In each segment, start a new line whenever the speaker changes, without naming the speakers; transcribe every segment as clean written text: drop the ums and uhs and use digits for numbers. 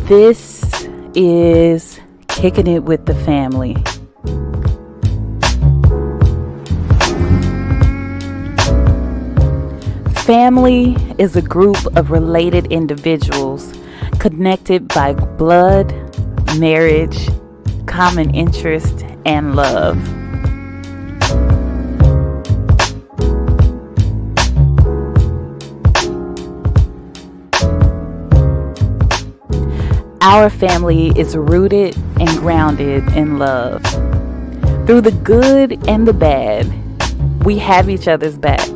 This is Kicking It with the Family. Family is a group of related individuals connected by blood, marriage, common interest, and love. Our family is rooted and grounded in love. Through the good and the bad, we have each other's backs.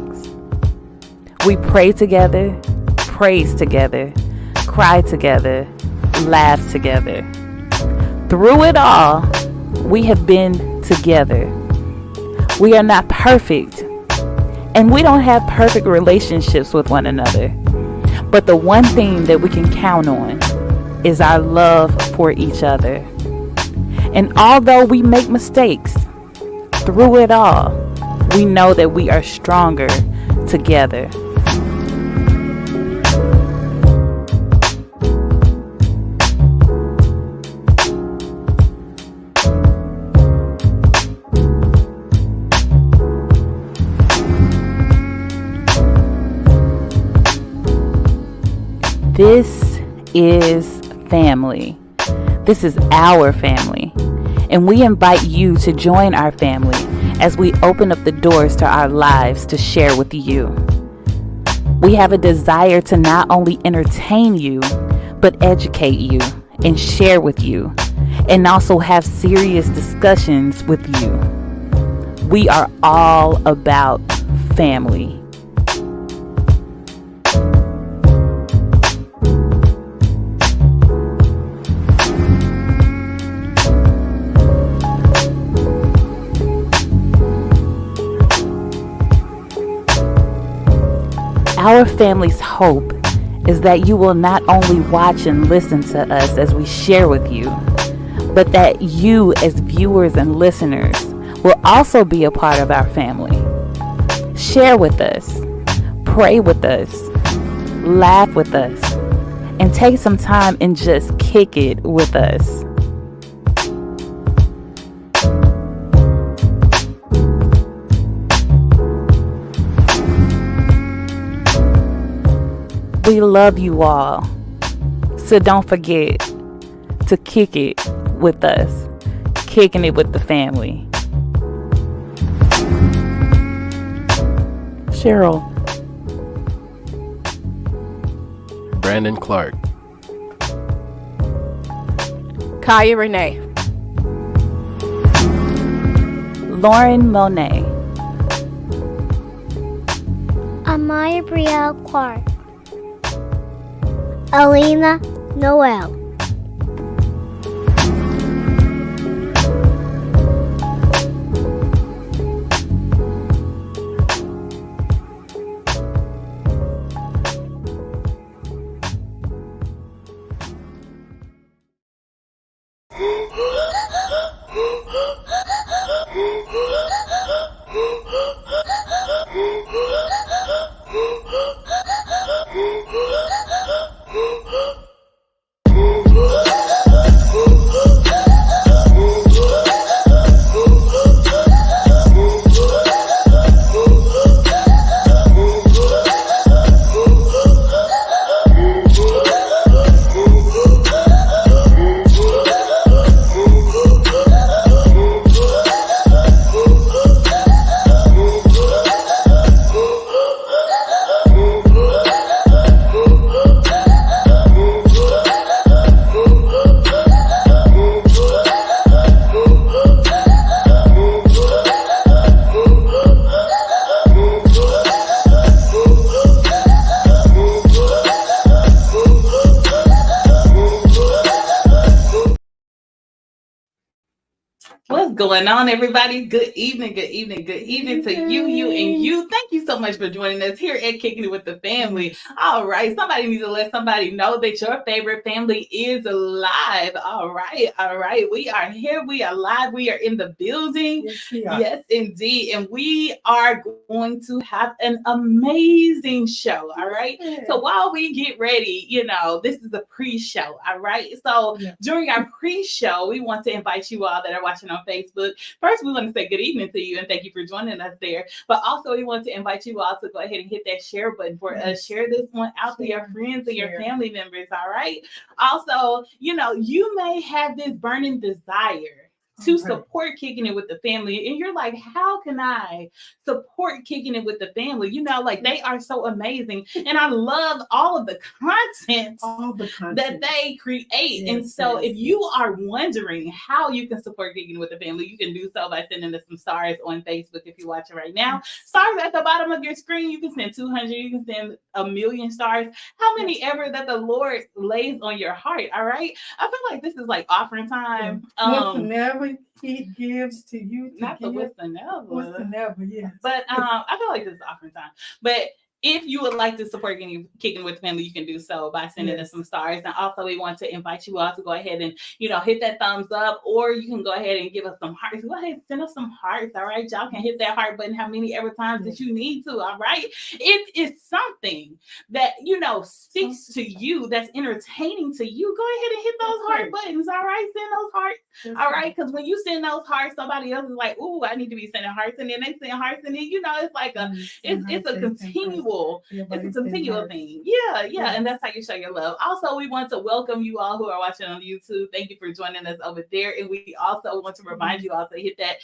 We pray together, praise together, cry together, laugh together. Through it all, we have been together. We are not perfect, and we don't have perfect relationships with one another. But the one thing that we can count on is our love for each other. And although we make mistakes, through it all, we know that we are stronger together. This is family. This is our family. And we invite you to join our family as we open up the doors to our lives to share with you. We have a desire to not only entertain you, but educate you and share with you, and also have serious discussions with you. We are all about family. Our family's hope is that you will not only watch and listen to us as we share with you, but that you as viewers and listeners will also be a part of our family. Share with us, pray with us, laugh with us, and take some time and just kick it with us. We love you all, so don't forget to kick it with us, kicking it with the family. Cheryl.
Brandon Clark.
Kaya Renee.
Lauren Monet.
Amaya Brielle Clark. Alina Noel.
What's going on, everybody? Good evening to you, and you. Thank you so much for joining us here at Kicking It with the Family. All right, somebody needs to let somebody know that your favorite family is alive. All right. We are here. We are live. We are in the building. Yes, indeed. And we are going to have an amazing show. All right. So while we get ready, this is the pre-show. All right. So during our pre-show, we want to invite you all that are watching on Facebook. First, we want to say good evening to you and thank you for joining us there. But also, we want to invite you all to go ahead and hit that share button for us. Share this one out to your friends and your family members. All right. Also, you may have this burning desire to support Kicking It with the Family. And you're like, how can I support Kicking It with the Family? They are so amazing. And I love all of the content that they create. And so if you are wondering how you can support Kicking It with the Family, you can do so by sending us some stars on Facebook if you're watching right now. Stars at the bottom of your screen. You can send 200. You can send 1,000,000 stars. How many ever that the Lord lays on your heart, all right? I feel like this is like offering time.
Whenever He gives to you,
not the wisdom
never, yes.
But I feel like this is offering time. But if you would like to support Kicking with Family, you can do so by sending us some stars. And also, we want to invite you all to go ahead and, hit that thumbs up, or you can go ahead and give us some hearts. Go ahead and send us some hearts, all right? Y'all can hit that heart button how many ever times that you need to, all right? If it's something that, speaks to you, that's entertaining to you, go ahead and hit those heart buttons, all right? Send those hearts, all right? Because when you send those hearts, somebody else is like, ooh, I need to be sending hearts, and then they send hearts, and then, it's like it's a continual. It's a continual thing. Yeah. And that's how you show your love. Also, we want to welcome you all who are watching on YouTube. Thank you for joining us over there. And we also want to remind you all to hit that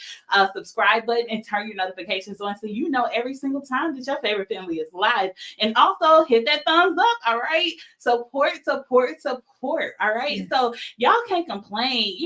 subscribe button and turn your notifications on so you know every single time that your favorite family is live. And also hit that thumbs up. All right. Support. All right. So y'all can't complain.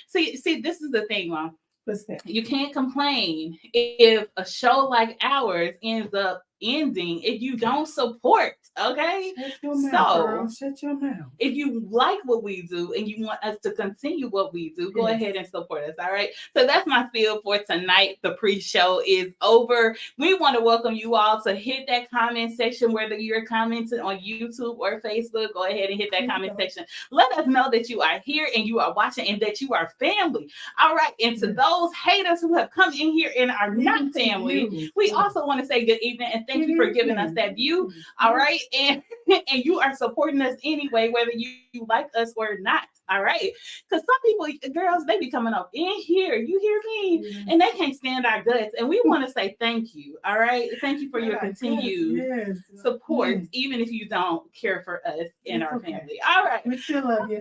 See, this is the thing, Mom.
What's that?
You can't complain if a show like ours ends up ending if you don't support. Okay,
Shut your mouth.
If you like what we do and you want us to continue what we do, go ahead and support us. All right. So that's my feel for tonight. The pre-show is over. We want to welcome you all to hit that comment section, whether you're commenting on YouTube or Facebook. Go ahead and hit that comment section. Let us know that you are here and you are watching and that you are family. All right. And to those haters who have come in here and are not family, we also want to say good evening and thank you for giving us that view. All right. And you are supporting us anyway, whether you like us or not. All right. Because some people, girls, they be coming up in here. You hear me? And they can't stand our guts. And we want to say thank you. All right. Thank you for your continued support, even if you don't care for us and our family. All right.
We still love you.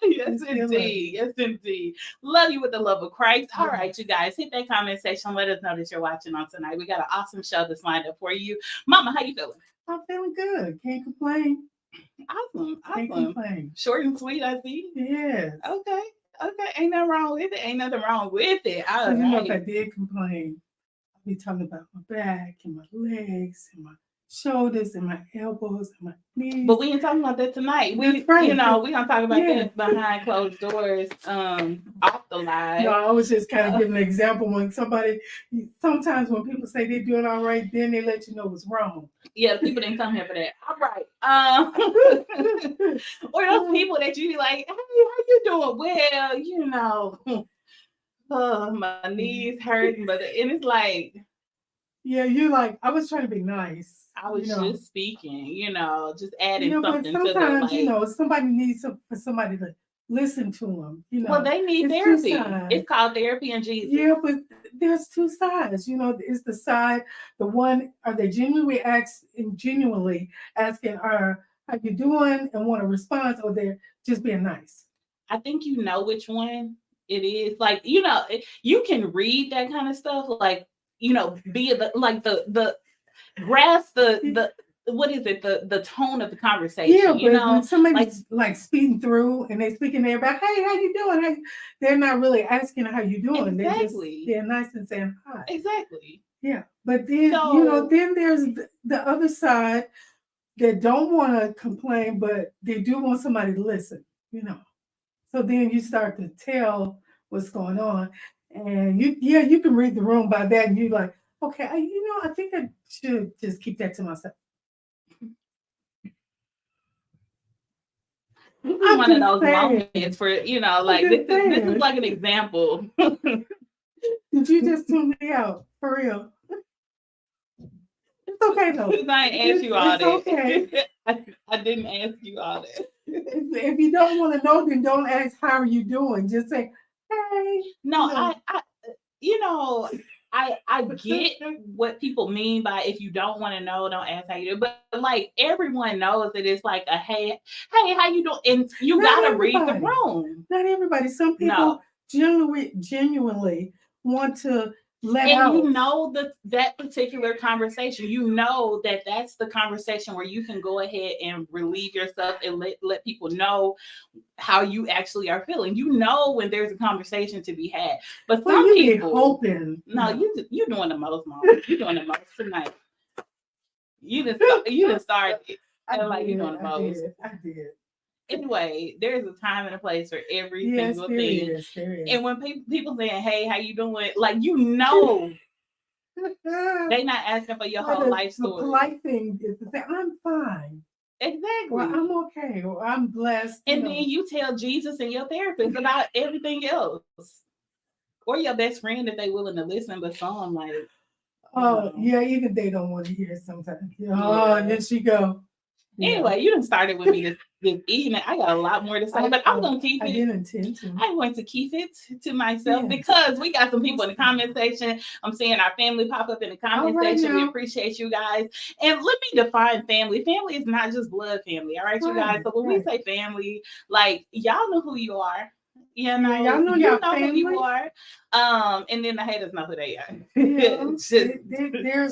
Yes, indeed. Yes, indeed. Love you with the love of Christ. All right, you guys, hit that comment section. Let us know that you're watching on tonight. We got an awesome show that's lined up for you. Mama, how you feeling?
I'm feeling good. Can't complain.
Awesome.
Can't complain.
Short and sweet, I see.
Yes.
Okay. Ain't nothing wrong with it. All
right. If I did complain, I'd be talking about my back and my legs and my shoulders and my elbows and my knees.
But we ain't talking about that tonight. We're gonna talk about that behind closed doors, off the live.
No, I was just kind of giving an example when sometimes when people say they're doing all right, then they let you know what's wrong.
Yeah, people didn't come here for that. All right. Or those people that you be like, hey, how you doing? Well, my knees hurting, and it's like,
yeah, you're like, I was trying to be nice.
I was just speaking, just adding something
but sometimes, to them. Somebody needs for somebody to listen to them.
Well, they need therapy. It's called therapy in Jesus.
Yeah, but there's two sides. It's the side, the one, are they genuinely asking, how you doing, and want a response, or they're just being nice?
I think you know which one it is. Like, you can read that kind of stuff, like, be the grasp the what is it, the tone of the conversation.
Yeah, but when somebody's like speaking through and they speaking there about, hey, how you doing? They're not really asking how you doing.
Exactly.
They're nice and saying hi.
Exactly.
Yeah, but then then there's the other side that don't want to complain, but they do want somebody to listen. So then you start to tell what's going on, and you can read the room by that, and you like, Okay, I think I should just keep that to myself.
This is
I'm
one of
just
those
saying.
moments for, like
I'm
this
just
is
saying.
like an example.
Did you just tune me out for real? It's okay though.
Because I ain't asked you all
It's
that.
okay.
I didn't ask you all that.
If you don't want to know, then don't ask how are you doing. Just say, hey.
No,
you know.
I get what people mean by if you don't want to know, don't ask how you do. But like everyone knows that it's like a hey, how you doing? And you
Not
gotta read the
everybody.
room.
Not everybody. Some people genuinely want to let
And
out.
you know that particular conversation, you know that's the conversation where you can go ahead and relieve yourself and let people know how you actually are feeling. You know when there's a conversation to be had. But some
you
people
be hoping.
No, you're doing the most, Mom. You're doing the most tonight. You didn't start it. Like you're doing the most.
I did.
Anyway, there's a time and a place for every single
there
thing.
Is.
And when people saying, "Hey, how you doing?" Like they not asking for your whole life story.
The polite thing is to say, "I'm fine."
Exactly.
Well, I'm okay. Well, I'm blessed.
And then you tell Jesus and your therapist about everything else, or your best friend if they willing to listen. But some like,
yeah, even they don't want to hear it sometimes. Oh, and then she go.
Anyway, you done started with me this evening. I got a lot more to say, but I'm gonna keep it.
I didn't intend to.
I'm going to keep it to myself because we got some people in the comment section. I'm seeing our family pop up in the comment section. We appreciate you guys. And let me define family. Family is not just blood family, all right, you guys. So when we say family, like y'all know who you are. Y'all know who you are. And then the haters know who they are.
Yeah, they're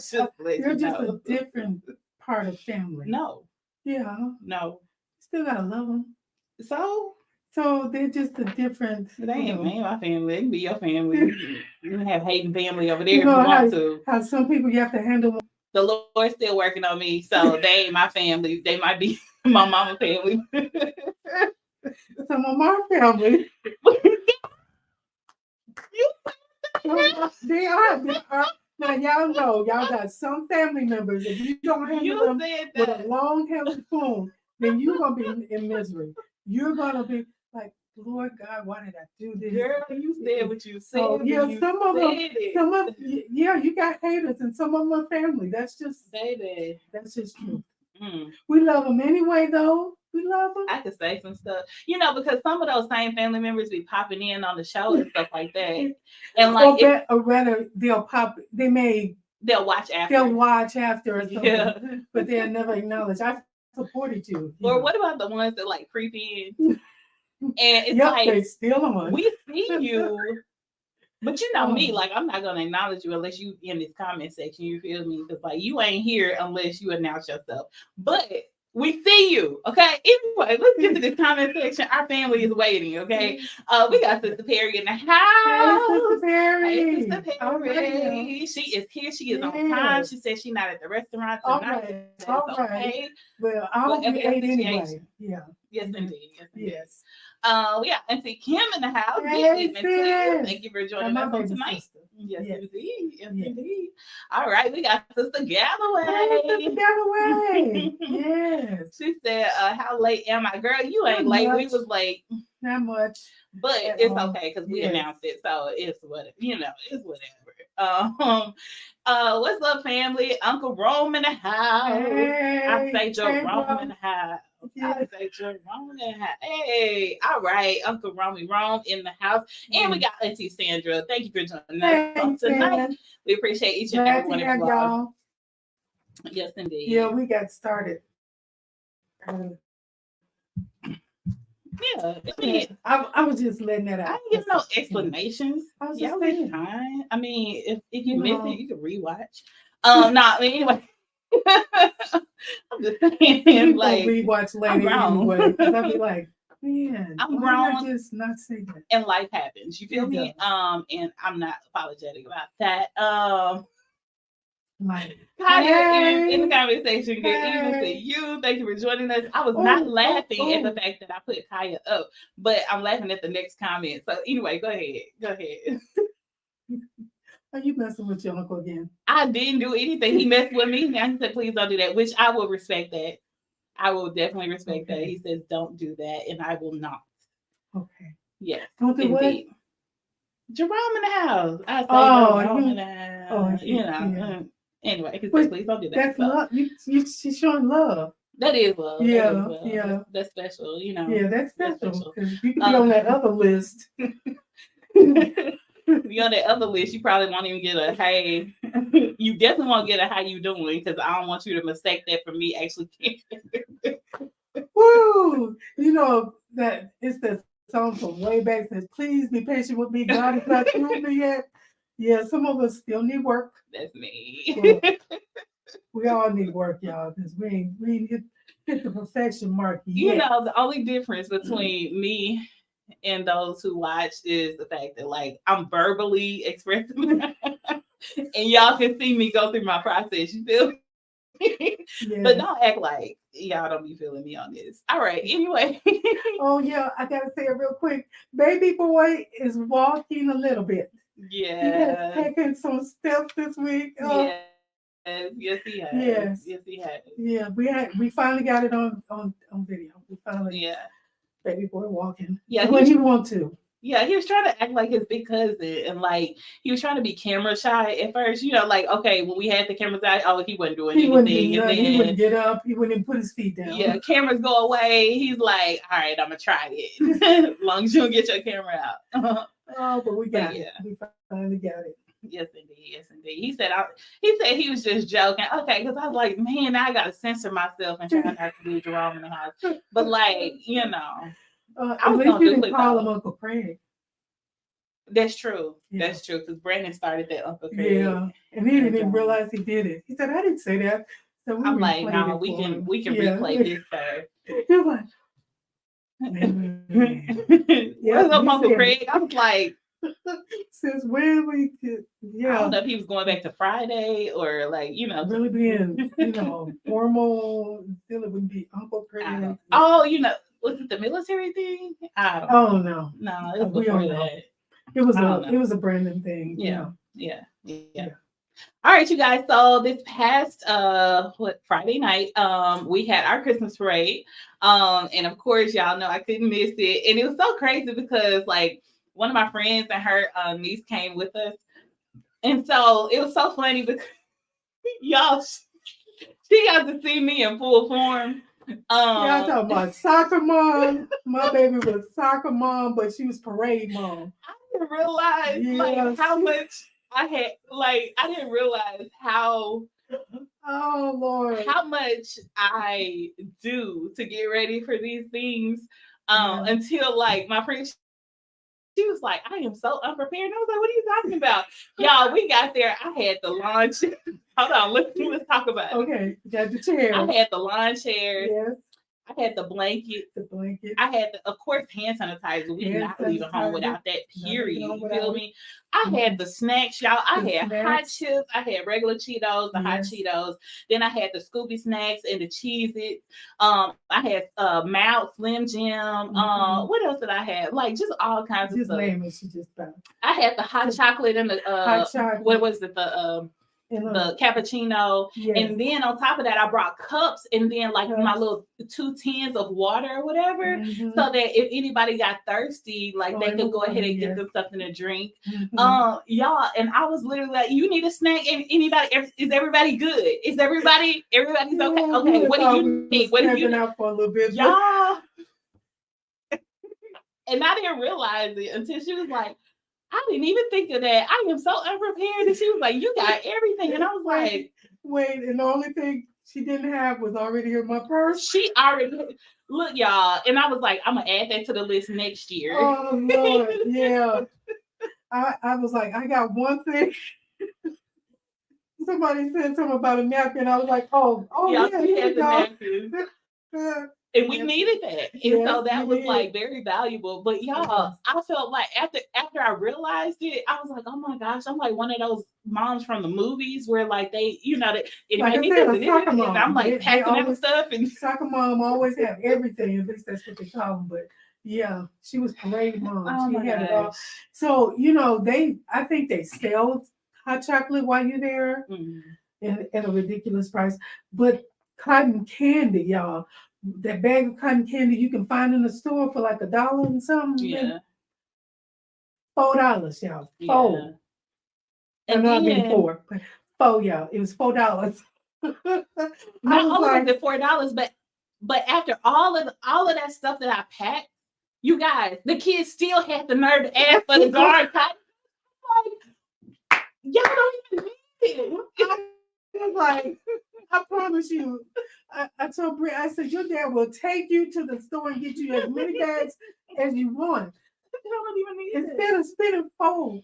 just a different part of family.
No.
Yeah.
No.
Still gotta love them.
So
they're just a different.
They ain't my family. They can be your family. You can have hating family over there if you want to.
How some people you have to handle.
The Lord's still working on me, so they ain't my family. They might be my mama family.
Some of my family. They are. Now y'all know y'all got some family members. If you don't handle them with a long handled spoon, then you're gonna be in misery. You're gonna be like, Lord God, why did I do this?
Girl, you said what you said.
So, yeah, some of you got haters, and some of them are family. That's just true. We love them anyway, though. We love them.
I could say some stuff, because some of those same family members be popping in on the show and stuff like that, and like,
or rather, they'll pop. They'll watch after. Or something, but they'll never acknowledge. I supported you.
Or what about the ones that like creep in? And it's like
they still on.
We see you, but you know me. Like I'm not gonna acknowledge you unless you in this comment section. You feel me? Because like you ain't here unless you announce yourself. But we see you, okay? Anyway, let's get to this comment section. Our family is waiting, okay? We got Sister Perry in the house.
Hey, Sister Perry.
Hey, Sister Perry. She is here. She is on time. She said she's not at the restaurant tonight.
All right. Well, I'll be ate anyway. Yeah.
Yes, indeed.
Yes.
We got Auntie Kim in the house.
Hey,
thank you for joining us on tonight.
Sister.
Yes, indeed. All right, we got Sister Galloway.
Hey, Sister Galloway. Yes.
She said, how late am I? Girl, you ain't late. We was late.
Not much.
But it's okay because we announced it. So it's whatever. It's whatever. What's up, family? Uncle Rome in the house.
Hey,
I say Jerome in the house. I say Jerome in the house. Hey, all right, Uncle Rome in the house. And we got Auntie Sandra. Thank you for joining us tonight. We appreciate each and every one of y'all. Yes, indeed.
Yeah, we got started.
Yeah, I mean,
I was just letting that out.
I didn't give no explanations.
I was
just
saying.
Fine. I mean, if you miss it, you can rewatch. I mean, anyway. I'm just saying, like,
rewatch later anyway. I'll be like, man,
I'm grown.
I just not say that.
And life happens. You feel me? And I'm not apologetic about that. Kaya in the conversation. Good evening to you. Thank you for joining us. I was not laughing at the fact that I put Kaya up, but I'm laughing at the next comment. So anyway, go ahead.
Are you messing with your uncle again?
I didn't do anything. He messed with me. Now he said, please don't do that, which I will respect that. I will definitely respect that. He says, don't do that, and I will not.
Okay.
Yes.
Don't do
indeed. What? Jerome in the house. I say Jerome in the house.
Yeah.
Anyway, he said, please don't do that.
That's love. She's showing love.
That is love.
Yeah,
that is love.
yeah.
That's special,
Yeah, that's special. Because you could be on that other list.
Be on that other list, you probably won't even get a hey. You definitely won't get a how you doing, because I don't want you to mistake that for me actually.
Woo! You know that it's the song from way back says, please be patient with me. God is not through me yet. Yeah, some of us still need work.
That's me.
Well, we all need work, y'all, because we ain't hit the perfection mark yet.
You know, the only difference between me and those who watch is the fact that, like, I'm verbally expressing and y'all can see me go through my process. You feel me? Yes. But don't act like y'all don't be feeling me on this. All right. Anyway.
Oh yeah, I gotta say it real quick. Baby boy is walking a little bit.
Yeah.
He has taken some steps this week.
Yeah. Yes, he has. Yes, he has.
Yeah, we finally got it on video. We finally baby boy walking.
Yeah,
when he want to.
Yeah, he was trying to act like his big cousin, and like he was trying to be camera shy at first. You know, like okay, when we had the cameras out, he wasn't doing anything.
And then, he wouldn't get up. He wouldn't even put his feet down.
Yeah, cameras go away. He's like, all right, I'm gonna try it. As long as you don't get your camera out.
Oh, but we got it. We finally got it.
Yes, indeed. Yes, indeed. He said he was just joking. Okay, because I was like, man, now I gotta censor myself and try not to do Jerome in the house. But like, you know.
I was going to call him Uncle Craig.
That's true. Yeah. That's true. Because Brandon started that Uncle Craig.
Yeah, and he didn't even realize he did it. He said, "I didn't say that." So
I'm like, no, we can replay this, sir. He was like, what's up, Uncle Craig? I was like,
since when we could? Yeah,
I don't know if he was going back to Friday or like, you know,
really being, you know, formal. Still, it wouldn't be Uncle Craig.
Oh, you know. Was it the military thing? I don't know. No, it was before that.
It was a Brandon thing.
Yeah. All right, you guys. So this past Friday night, we had our Christmas parade. And of course, y'all know I couldn't miss it. And it was so crazy because like one of my friends and her niece came with us. And so it was so funny because y'all, she got to see me in full form.
Y'all talking about soccer mom. My baby was soccer mom, but she was parade mom.
I didn't realize like how much I had. Like I didn't realize how.
Oh Lord!
How much I do to get ready for these things until like my friend. She was like, I am so unprepared. And I was like, what are you talking about? Y'all, we got there. I had the lawn chairs. Hold on, let's talk about it.
Okay, got the chairs.
I had the lawn chairs.
Yes.
I had the blanket. I had, of course, hand sanitizer. We did not leave home without that, period. You feel me? I had the snacks, y'all. I had hot chips. I had regular Cheetos, the hot Cheetos. Then I had the Scooby snacks and the Cheez-Its. I had Mount, Slim Jim. What else did I have? Like, just all kinds of stuff. I had the hot chocolate and the, hot chocolate. What was it? The cappuccino, and then on top of that, I brought cups, and then like my little 2 tins of water or whatever, so that if anybody got thirsty, like they could go ahead and get them something to drink. Y'all, and I was literally like, "You need a snack? And anybody? Is everybody good? Is everybody's okay? Okay, what do you need? What do you need?"
For a little bit,
y'all? And I didn't realize it until she was like, I didn't even think of that. I am so unprepared. And she was like, you got everything. And I was like,
wait, and the only thing she didn't have was already in my purse.
She already, look, y'all. And I was like, I'm going to add that to the list next year.
Oh, Lord. Yeah. I was like, I got one thing. Somebody said something about a napkin. I was like, oh,
yeah, she had the napkin. And we needed that. And so that was like very valuable. But y'all, I felt like after I realized it, I was like, oh my gosh, I'm like one of those moms from the movies where like they, you know, I'm like packing out stuff. And
soccer mom always have everything. At least that's what they call them. But yeah, she was parade mom. She had it all. So, you know, I think they sell hot chocolate while you're there
Mm-hmm.
at a ridiculous price. But cotton candy, y'all, that bag of cotton candy you can find in the store for like $1 and something.
Yeah.
$4, y'all.
Yeah.
$4.
And
not being
then,
$4, but $4, y'all. It was $4.
not only was it $4, but after all of that stuff that I packed, you guys, the kids still had the nerve to ask for the guard cotton. Like, y'all don't even need it.
I was like, I promise you. I told Britt, I said, your dad will take you to the store and get you as many bags as you want.
You don't even need
Instead of spending $4,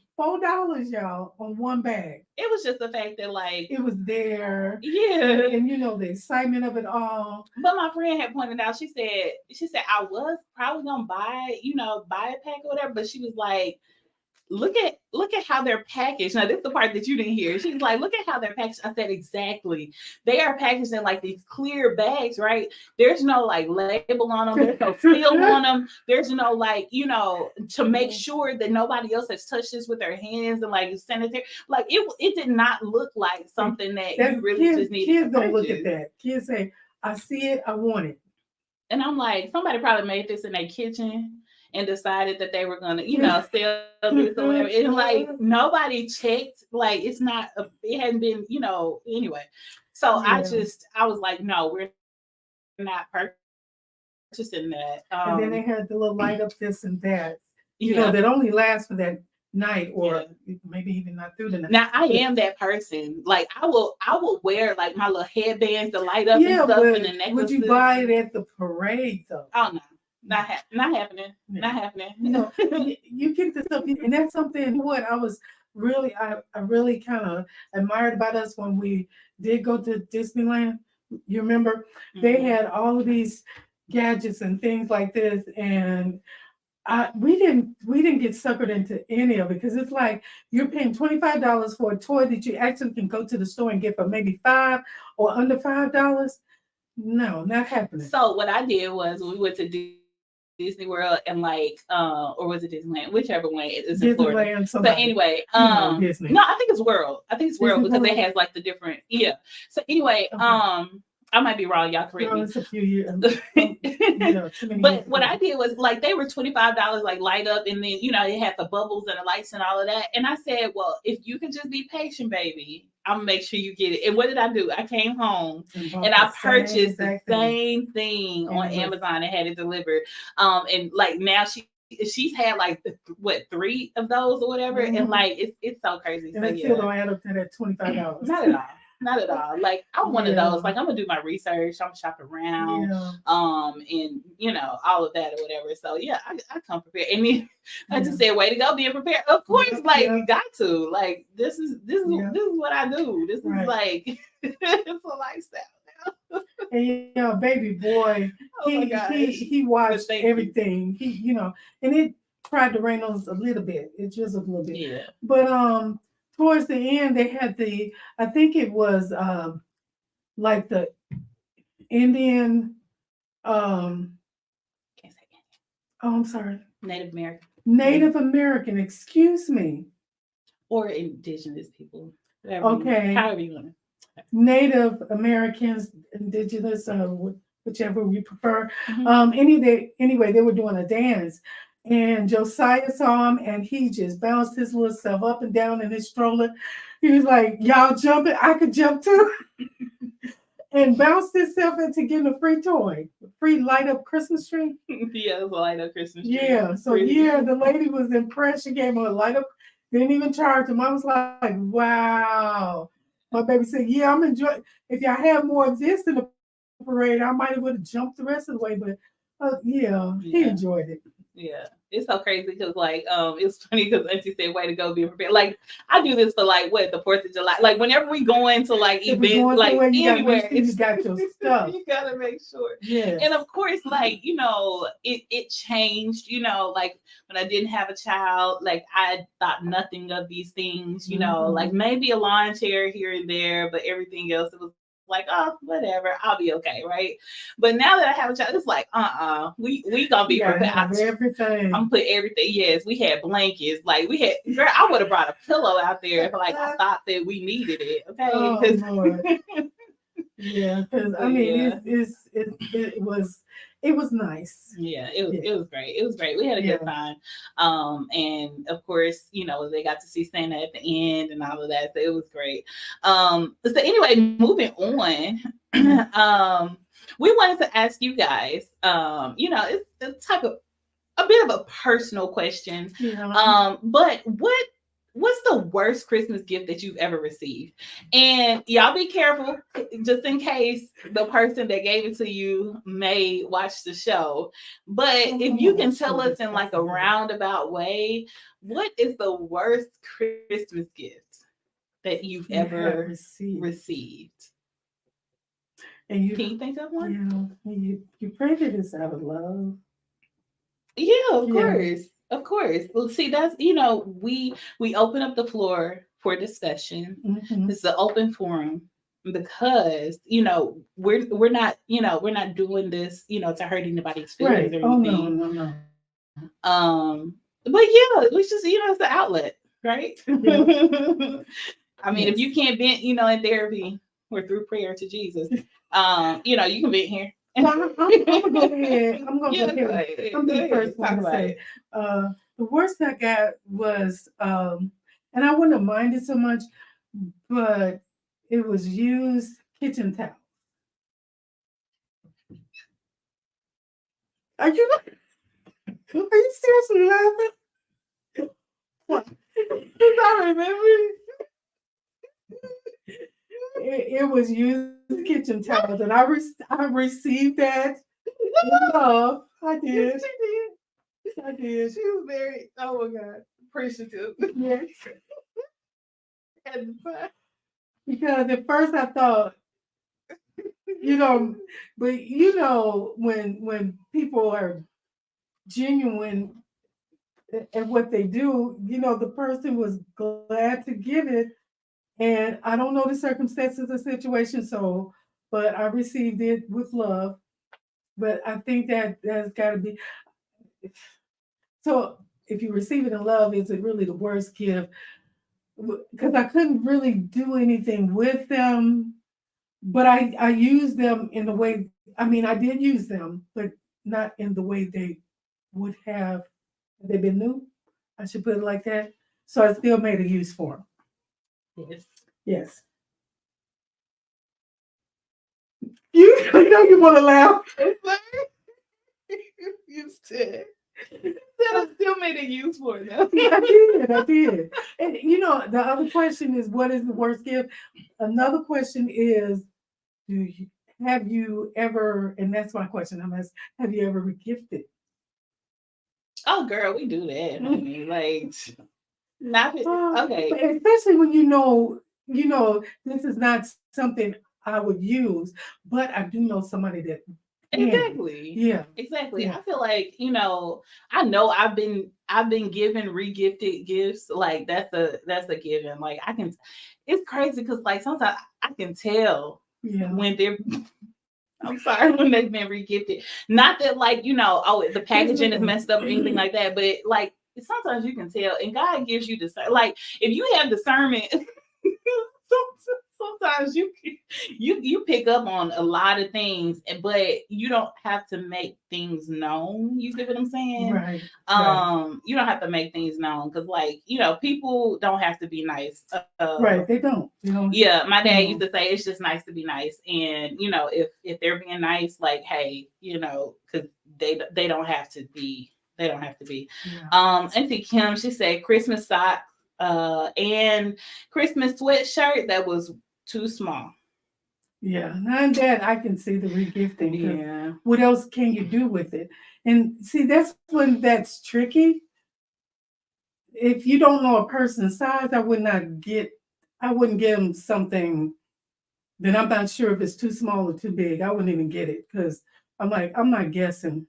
y'all, on one bag.
It was just the fact that, like,
it was there.
Yeah.
And you know, the excitement of it all.
But my friend had pointed out, she said I was probably gonna buy a pack or whatever, but she was like, look at how they're packaged. Now, this is the part that you didn't hear. She's like, look at how they're packaged. I said, exactly. They are packaged in like these clear bags, right? There's no like label on them. There's no seal on them. There's no like, to make sure that nobody else has touched this with their hands and like sanitary. Like it did not look like something that you really just need.
Kids don't look at that. Kids say, I see it, I want it.
And I'm like, somebody probably made this in their kitchen and decided that they were gonna, sell this or whatever. And like nobody checked, like it hadn't been, anyway. So I was like, no, we're not purchasing that.
And then they had the little light up this and that, that only lasts for that night or maybe even not through the night.
Now I am that person. Like I will wear like my little headbands to light up and stuff and the necklaces.
Would you buy it at the parade though?
Oh no. Not happening. Yeah. Not happening.
You get this stuff, and that's something. What I really kind of admired about us when we did go to Disneyland. You remember they had all of these gadgets and things like this, and we didn't get suckered into any of it because it's like you're paying $25 for a toy that you actually can go to the store and get for maybe $5 or under $5. No, not happening.
So what I did was we went to Disney World and like or was it Disneyland, whichever one is in Florida. But anyway,
Disney.
No, I think it's World because it has like the different So anyway, I might be wrong, y'all correct me.
It's a few years.
But what I did was like they were $25 like light up, and then it had the bubbles and the lights and all of that. And I said, well, if you can just be patient, baby, I'm gonna make sure you get it. And what did I do? I came home and I purchased the same thing on Amazon and had it delivered. And like now she's had like 3 of those or whatever, and like it's so crazy.
And it still don't add up to that $25.
Not at all. Not at all. Like I'm one of those. Like I'm gonna do my research. I'm shop around, and all of that or whatever. So yeah, I come prepared. And then I just said, "Way to go, being prepared." Of course, you got to. Like this is what I do. This is like it's a lifestyle.
And baby boy, he watched everything. He and it tried to rain on us a little bit. It drizzled a little bit.
Yeah.
But towards the end, they had I think it was like the Indian. I'm sorry. Native American. Excuse me.
Or indigenous people.
Okay.
However you want to.
Native Americans, indigenous, whichever we prefer. Anyway, they were doing a dance. And Josiah saw him and he just bounced his little self up and down in his stroller. He was like, y'all jumping? I could jump too. And bounced himself into getting a free toy. Free light up Christmas tree.
Yeah, it was a light up Christmas tree.
Yeah. So the lady was impressed. She gave him a light up, didn't even charge him. I was like, wow. My baby said, yeah, I'm enjoying. If y'all had more of this in the parade, I might have would have jumped the rest of the way, but he enjoyed it.
Yeah, it's so crazy because like it's funny because Auntie said, "Way to go, be prepared." Like I do this for like the 4th of July. Like whenever we go into like events, like anywhere,
you got your stuff.
You gotta make sure.
Yeah.
And of course, like it changed. Like when I didn't have a child, like I thought nothing of these things. Like maybe a lawn chair here and there, but everything else it was like, oh, whatever, I'll be okay, right? But now that I have a child, it's like, we gonna be prepared.
Everything.
I'm put everything. Yes, we had blankets. Like we had, girl, I would have brought a pillow out there if like I thought that we needed it. Okay.
Oh, Lord. Yeah, because I mean, it was nice.
Yeah, it was great. It was great. We had a good time. And of course, they got to see Santa at the end and all of that. So it was great. So anyway, moving on. We wanted to ask you guys, it's a bit of a personal question.
Yeah.
But what's the worst Christmas gift that you've ever received? And y'all be careful, just in case the person that gave it to you may watch the show. But if you can tell us in like a roundabout way, what is the worst Christmas gift that you've ever received?
And
can you think of one?
You printed this out of love.
Yeah, of course. Of course. Well, see, that's, we open up the floor for discussion.
Mm-hmm.
This is an open forum because, we're not doing this, to hurt anybody's feelings or anything.
No.
But yeah, it's just, it's an outlet, right?
Yeah.
I mean, if you can't vent, in therapy or through prayer to Jesus, you can vent here.
I'm gonna go ahead. I'm the first one to say. The worst I got was, and I wouldn't have minded so much, but it was used kitchen towel. Are you seriously laughing? What? I remember it was used kitchen towels, and I received that in love. I did. I did.
She was very, oh my God, appreciative.
Yes. Because at first I thought, but when people are genuine at what they do, the person was glad to give it. And I don't know the circumstances of the situation, but I received it with love. But I think that's got to be. So if you receive it in love, is it really the worst gift? Because I couldn't really do anything with them, but I used them in the way, I mean, I did use them, but not in the way they would have they been new. I should put it like that. So I still made a use for them. Yes. You know you want to laugh.
You said I still made a use for them.
I did. And the other question is, what is the worst gift? Another question is, have you ever, and that's my question I'm asking, have you ever regifted?
Oh, girl, we do that. I mean, like, not okay.
Especially when this is not something I would use, but I do know somebody that.
Exactly.
Yeah.
Exactly.
Yeah.
I feel like, I know I've been given regifted gifts. Like that's a given. Like it's crazy because like sometimes I can tell when they're I'm sorry, when they've been regifted. Not that like, the packaging is messed up or anything like that, but like sometimes you can tell, and God gives you like if you have discernment, sometimes you pick up on a lot of things, but you don't have to make things known. You see what I'm saying?
Right.
You don't have to make things known because, like, people don't have to be nice.
Right. They don't.
Yeah, my dad used to say it's just nice to be nice, and if they're being nice, like, hey, because they don't have to be. They don't have to be. Yeah. Auntie Kim, she said Christmas socks and Christmas sweatshirt that was too small.
Yeah, not that I can see the regifting.
Yeah.
What else can you do with it? And see, that's when that's tricky. If you don't know a person's size, I wouldn't give them something that I'm not sure if it's too small or too big. I wouldn't even get it because I'm not guessing.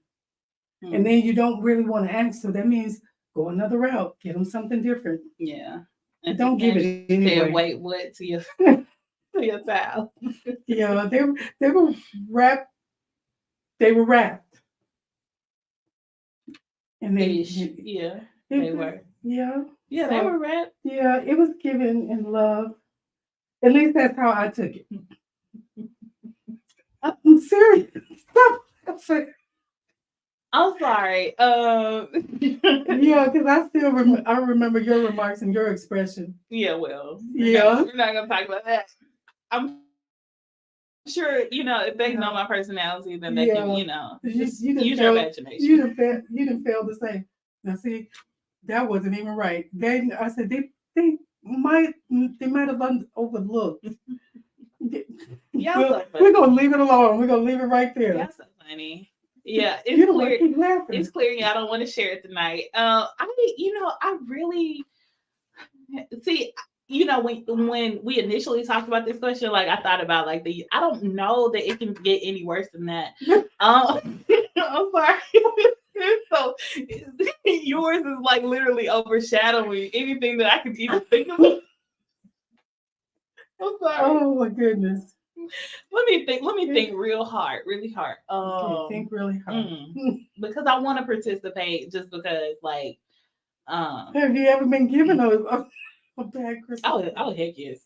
And then you don't really want to ask, so that means go another route, get them something different.
Yeah.
And don't give it anyway.
Wait, what to you? to your child.
Yeah, they were wrapped. They were wrapped. And
Yeah, they were.
Yeah.
Yeah, they were wrapped.
Yeah, it was given in love. At least that's how I took it. I'm serious. Stop.
I'm sorry.
Yeah, because I still I remember your remarks and your expression.
Yeah, well,
yeah,
we're not gonna talk about that. I'm sure if they know my personality, then they can just use your imagination.
You didn't fail to say. Now see, that wasn't even right. I said they might have overlooked. We're gonna leave it alone. We're gonna leave it right there.
That's so funny. Yeah, it's clear.
Keep laughing.
It's clear. I don't want to share it tonight. I really see. When we initially talked about this question, like I thought about I don't know that it can get any worse than that. I'm sorry. So yours is like literally overshadowing anything that I could even think of. I'm sorry.
Oh my goodness.
Let me think really hard.
Okay, think really hard.
Because I want to participate just because
have you ever been given a bad Christmas?
Oh heck yes.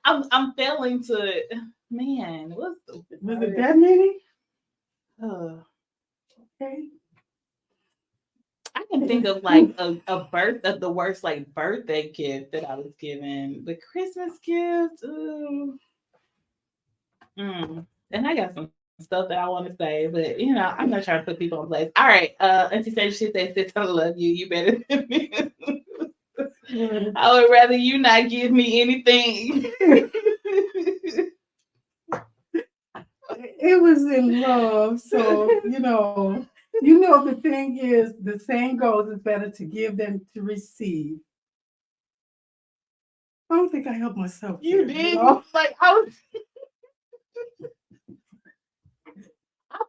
I'm failing to what's the
was it that many?
Okay. I can think of a birth of the worst birthday gift that I was given. The Christmas gift. And I got some stuff that I want to say, but I'm not trying to put people in place. All right. Auntie said she said, "Sis, I love you. You better than me." I would rather you not give me anything.
It was in love, so the thing is, the saying goes, it's better to give than to receive. I don't think I helped myself.
You did. I was. I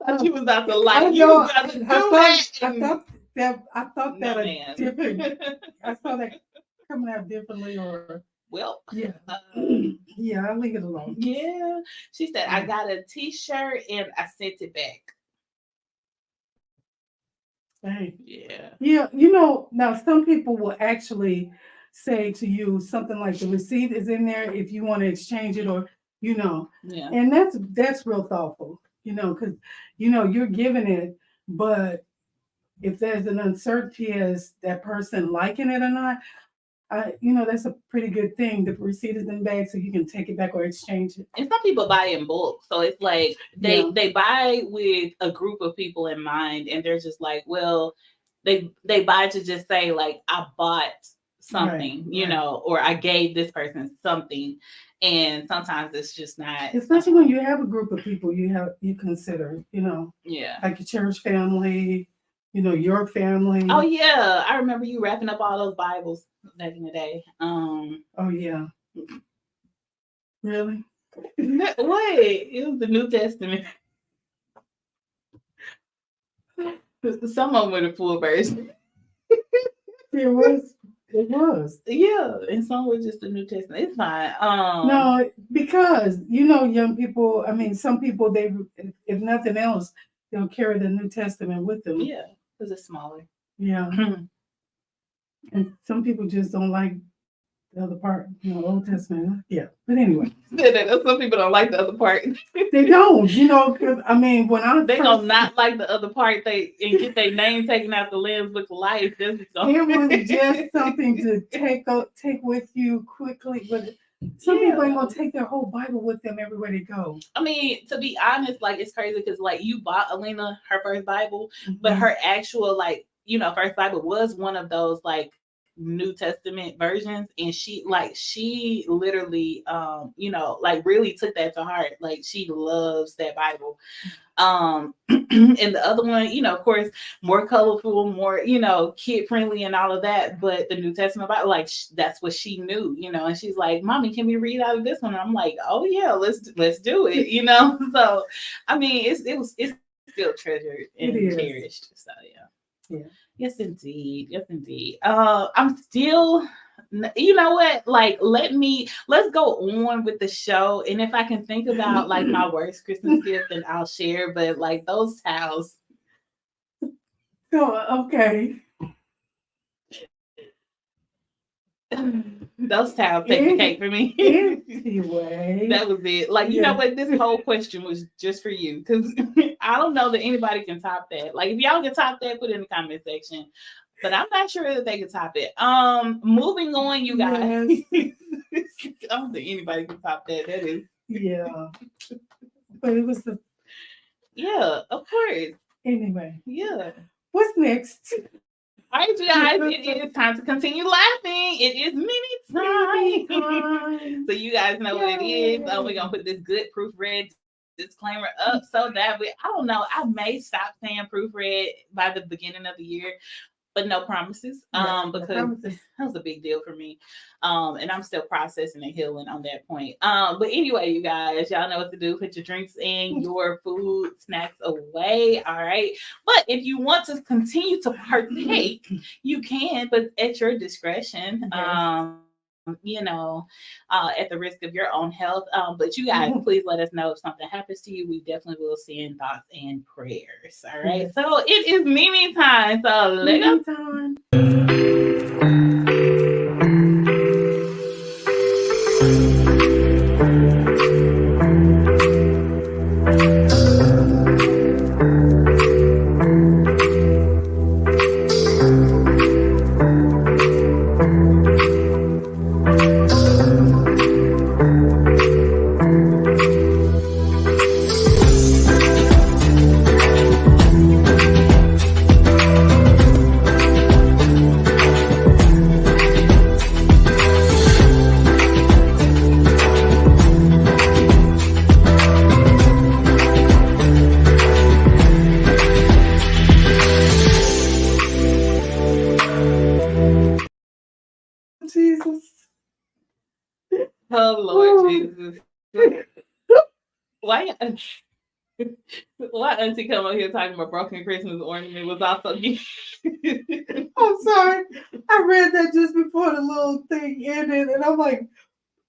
thought you was about to
I thought that different. I saw that coming out differently, or
well,
yeah, yeah. I'll leave it alone.
Yeah, she said I got a T-shirt and I sent it back.
Hey.
Yeah.
Now some people will actually say to you something like the receipt is in there if you want to exchange it, or
yeah.
And that's real thoughtful, because you're giving it, but if there's an uncertainty as that person liking it or not, that's a pretty good thing. The receipt is in bag, so you can take it back or exchange it.
And some people buy in bulk, so it's like they buy with a group of people in mind, and they're just like, well, they buy to just say like I bought something, or I gave this person something, and sometimes it's just not.
Especially when you have a group of people you consider, like your church family, your family.
Oh yeah, I remember you wrapping up all those Bibles back in the day.
Oh yeah. Really?
Wait, it was the New Testament. Some of them were the full version.
It was.
Yeah, and some were just the New Testament. It's fine.
No, because young people. I mean, some people if nothing else, they'll carry the New Testament with them.
Yeah, because it's smaller.
Yeah. And some people just don't like the other part, Old Testament. Yeah. But anyway.
Some people don't like the other part.
They don't, because when
they gonna not like the other part, and get their name taken out the Lamb's Book of Life. It
was just something to take with you quickly, but some people ain't gonna take their whole Bible with them everywhere they go.
I mean, to be honest, it's crazy because you bought Alina her first Bible, but her actual first Bible was one of those New Testament versions, and she literally really took that to heart. She loves that Bible. And the other one, of course, more colorful, more kid friendly and all of that, but the New Testament Bible, that's what she knew, and she's like, "Mommy, can we read out of this one?" And I'm like, "Oh yeah, let's do it." So I mean, it's still treasured and cherished. So yeah. Yes, indeed. I'm still You know what? Like, let's go on with the show. And if I can think about like my worst Christmas gift, then I'll share. But like those towels.
Oh, okay.
Those towels take the cake for me.
Anyway.
That was it. Like, you know what? This whole question was just for you. Because I don't know that anybody can top that. Like, if y'all can top that, put it in the comment section. But I'm not sure that they can top it. Moving on, you guys. Yes. I don't think anybody can top that. That is.
Yeah. But it was the.
Yeah, of course.
Anyway.
Yeah.
What's next?
All right, you guys, it is time to continue laughing. It is mini time. So you guys know what it is. We're going to put this good proofread disclaimer up so that I don't know, I may stop saying proofread by the beginning of the year, but no promises. Because that was a big deal for me. And I'm still processing and healing on that point. But anyway, you guys, y'all know what to do. Put your drinks and your food, snacks away. All right. But if you want to continue to partake, you can, but at your discretion. Yes. At the risk of your own health. But you guys, please let us know if something happens to you. We definitely will send thoughts and prayers. All right. Yes. So it is Mimi time. So let's go.
Jesus.
Oh, Lord Jesus. Why Auntie come up here talking about broken Christmas ornament was also
I'm sorry. I read that just before the little thing ended, and I'm like,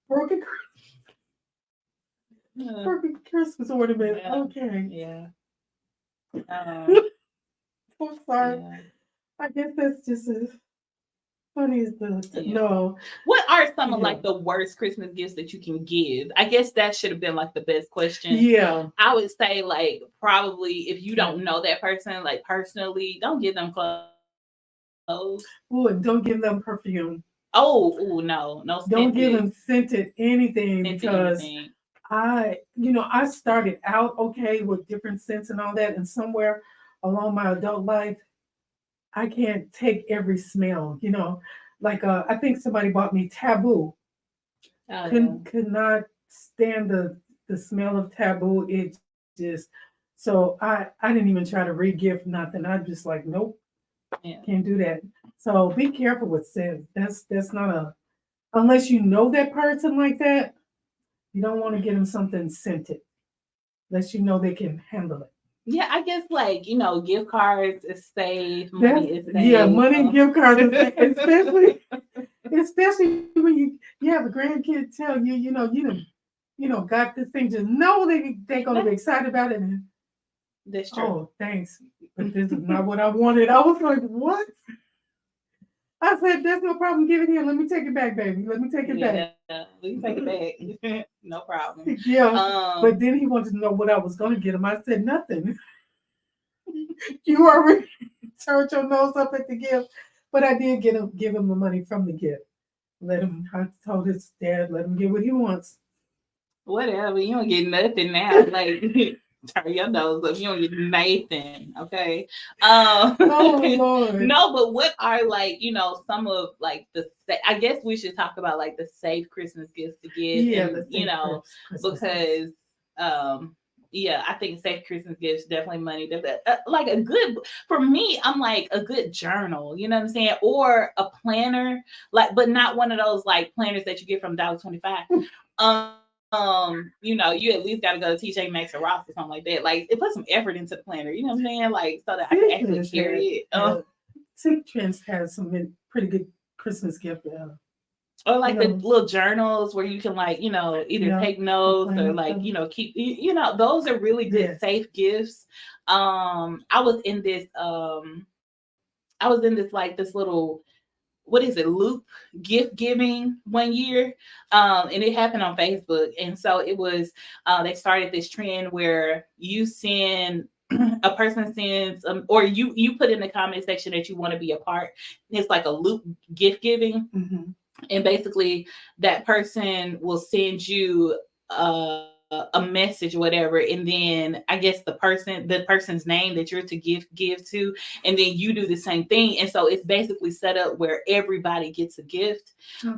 broken Christmas ornament.
Yeah.
Okay.
Yeah.
I'm sorry. Yeah. I guess that's just as funny as no.
What are some of like the worst Christmas gifts that you can give? I guess that should have been like the best question.
Yeah.
I would say like probably if you don't know that person like personally, don't give them clothes.
Oh, don't give them perfume.
Oh no.
Don't give them scented anything because I started out okay with different scents and all that, and somewhere along my adult life, I can't take every smell, like I think somebody bought me Taboo. Could not stand the smell of Taboo. It just, so I didn't even try to re-gift nothing. I'm just like, nope, can't do that. So be careful with scent. That's not unless you know that person like that, you don't want to get them something scented unless you know they can handle it.
Yeah, I guess like, gift cards is safe. Money is safe.
Yeah, money and gift cards is safe, especially when you have a grandkid tell you, you got this thing. Just know they're gonna be excited about it. And,
that's true.
Oh, thanks. But this is not what I wanted. I was like, what? I said, there's no problem giving here. Let me take it back, baby. Let me take it back.
Yeah, we take it back. No problem.
Yeah. But then he wanted to know what I was going to get him. I said, nothing. You already turned your nose up at the gift. But I did give him the money from the gift. I told his dad, let him get what he wants.
Whatever. You don't get nothing now. Like, turn your nose up. You don't get nothing. Okay.
Oh, Lord.
No, but what are like, some of like I guess we should talk about like the safe Christmas gifts to give.
Yeah.
And, because I think safe Christmas gifts, definitely money. Like a good, for me, I'm like a good journal, you know what I'm saying? Or a planner, like, but not one of those like planners that you get from $1.25. You at least got to go to TJ Maxx or Ross or something like that. Like, it puts some effort into the planner, you know what I'm saying? Like, so that I can actually carry it.
Silk Trends has some pretty good Christmas gift
Or like the little journals where you can like, either take notes or like, keep, those are really good safe gifts. I was in this like this little, what is it, loop gift giving one year. And it happened on Facebook. And so it was, they started this trend where you send, a person sends, or you put in the comment section that you want to be a part. It's like a loop gift giving.
Mm-hmm.
And basically that person will send you a message or whatever, and then I guess the person's name that you're to give to, and then you do the same thing. And so it's basically set up where everybody gets a gift.
Okay.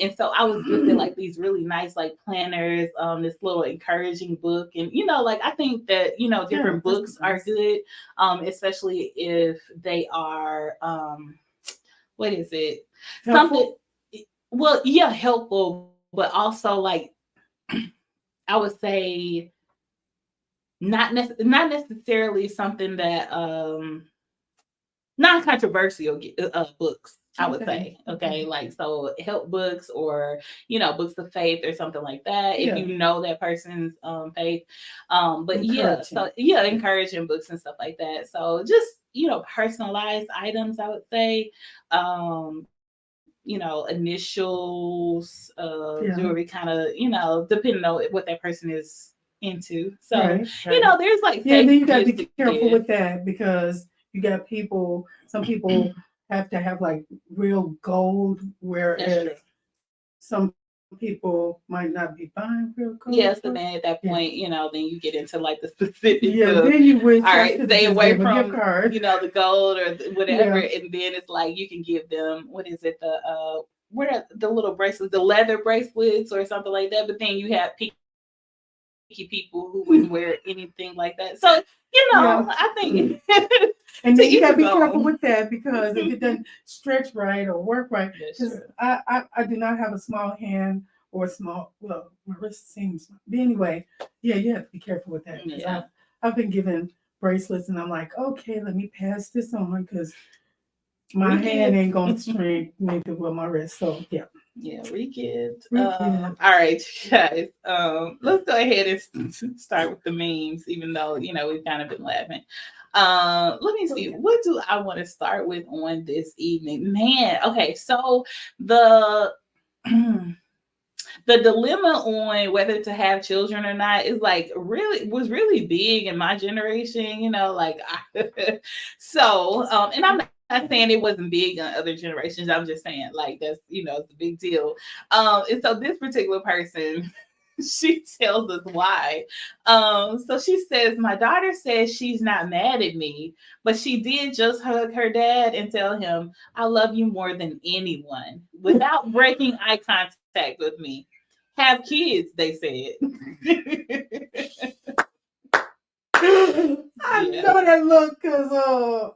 And so I was gifted like these really nice like planners, this little encouraging book, and like I think that different books are good, especially if they are what is it, something. Well, yeah, helpful, but also like I would say not necessarily something that non-controversial books, I would say. Okay, like so help books or books of faith or something like that. If you know that person's faith, but encouraging books and stuff like that. So just personalized items, I would say. Initials, jewelry, kind of, depending on what that person is into. So, there's like,
then you got to be careful with that, because you got some people have to have like real gold, whereas some people might not be buying real gold.
Yes, and then at that point, then you get into like the specifics.
Then you wish,
all right, stay away from
the
gold or whatever, and then it's like you can give them, what is it, what are the little bracelets, the leather bracelets or something like that. But then you have picky people who wouldn't wear anything like that. So I think.
And then you got to be careful with that, because if it doesn't stretch right or work right, because I do not have a small hand or my wrist seems. But anyway, you have to be careful with that. Because I've been given bracelets, and I'm like, okay, let me pass this on, because my hand ain't going to string maybe with my wrist. So
re-gift. All right, guys. Let's go ahead and start with the memes, even though we've kind of been laughing. Let me see. What do I want to start with on this evening? Man, okay, so the dilemma on whether to have children or not is like was really big in my generation, so and I'm not saying it wasn't big on other generations. I'm just saying like that's it's a big deal. And so this particular person, she tells us why. So she says, my daughter says she's not mad at me, but she did just hug her dad and tell him, I love you more than anyone, without breaking eye contact with me. Have kids, they said.
I know that look, because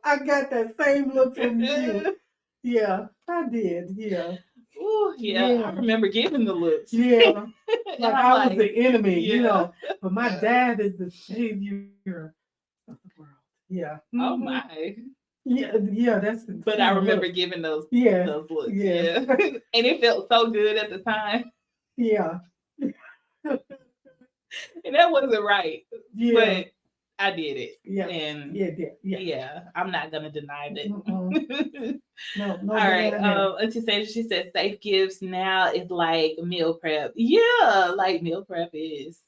I got that same look from you. Yeah, I did. Yeah.
Oh, yeah. I remember giving the looks.
Yeah. Like I was the enemy, but my dad is the savior of the world. Yeah.
Oh my.
Yeah, that's the
But I remember giving those looks. Yeah. And it felt so good at the time.
Yeah.
And that wasn't right.
Yeah.
But I did it.
Yeah.
And
yeah,
I'm not gonna deny
that. No.
All right. She said safe gifts now is like meal prep. Yeah, like meal prep is.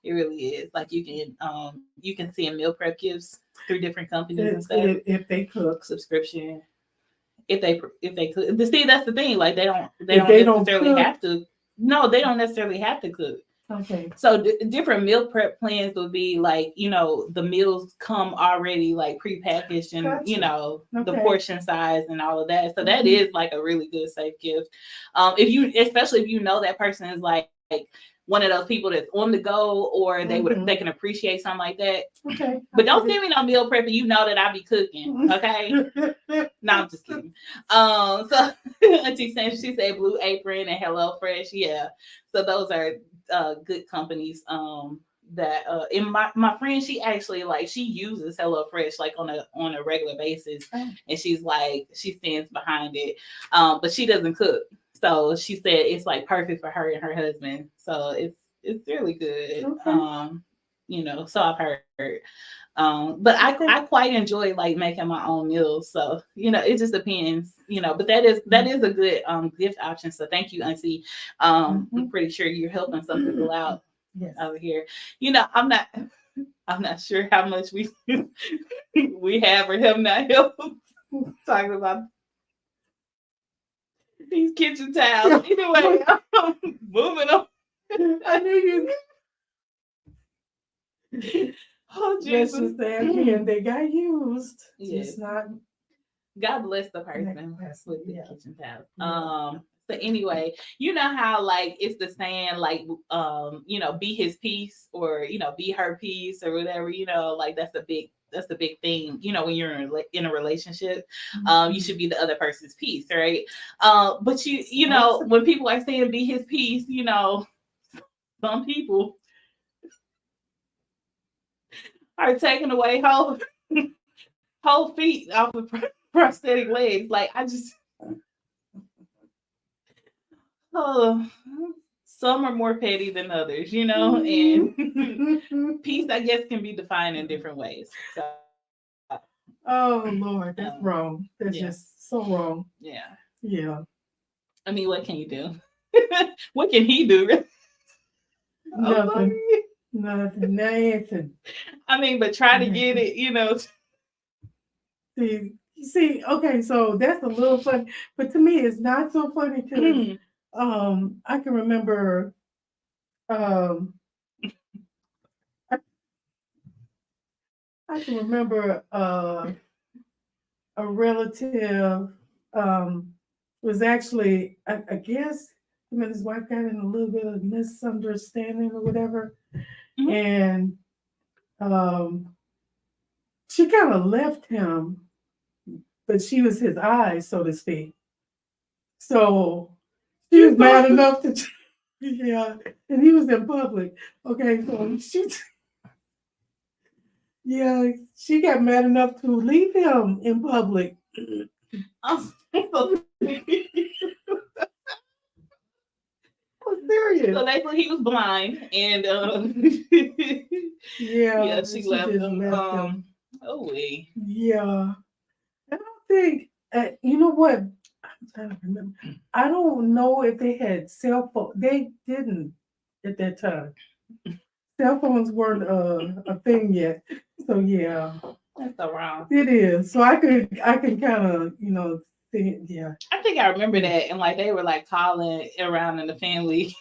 It really is. Like you can see meal prep gifts through different companies and stuff.
If they cook
subscription. If they cook. See, that's the thing. Like they don't necessarily have to. No, they don't necessarily have to cook.
Okay.
So different meal prep plans would be like, the meals come already like prepackaged and, the portion size and all of that. So that is like a really good safe gift. Especially if you know that person is like one of those people that's on the go, or they can appreciate something like that.
Okay.
But don't send me no meal prep and that I be cooking. Okay. No, I'm just kidding. So Auntie Sam, she said Blue Apron and Hello Fresh. Yeah. So those are good companies that and my friend, she actually she uses HelloFresh like on a regular basis, and she's like she stands behind it, but she doesn't cook. So she said it's like perfect for her and her husband. So it's really good.
Okay.
You know, so I've heard. But I quite enjoy like making my own meals. So, you know, it just depends, you know, but that is a good gift option. So thank you, Auntie. I'm pretty sure you're helping some people out over here. You know, I'm not sure how much we we have or have not helped talking about these kitchen towels. Anyway, moving on.
I knew you.
Oh, Jesus.
And they got used.
Yes.
It's not.
God bless the person with the kitchen towel. So anyway, you know how like it's the saying like you know, be his piece or you know, be her piece or whatever, you know, like that's the big thing, you know, when you're in a relationship. You should be the other person's piece, right? But you know, when people are saying be his piece, you know, some people are taking away whole feet off of prosthetic legs. Like I just some are more petty than others, you know, and peace I guess can be defined in different ways. So
oh Lord, that's wrong. That's just so wrong. Yeah.
I mean, what can you do? What can he do?
Nothing. Nothing.
I mean, but try to get it, you know.
See, okay, so that's a little funny, but to me, it's not so funny because I can remember I can remember a relative was actually I guess him and his wife got in a little bit of misunderstanding or whatever, and she kind of left him, but she was his eyes, so to speak. So she was mad enough to, and he was in public. Okay, so she got mad enough to leave him in public. I'm serious.
So that's when he was blind, and she left him. Oh wait.
Yeah, I don't think. You know what? I'm trying to remember. I don't know if they had cell phone. They didn't at that time. Cell phones weren't a thing yet. So yeah,
that's so wrong.
It is. So I can kind of think, yeah.
I think I remember that, and like they were like calling around in the family.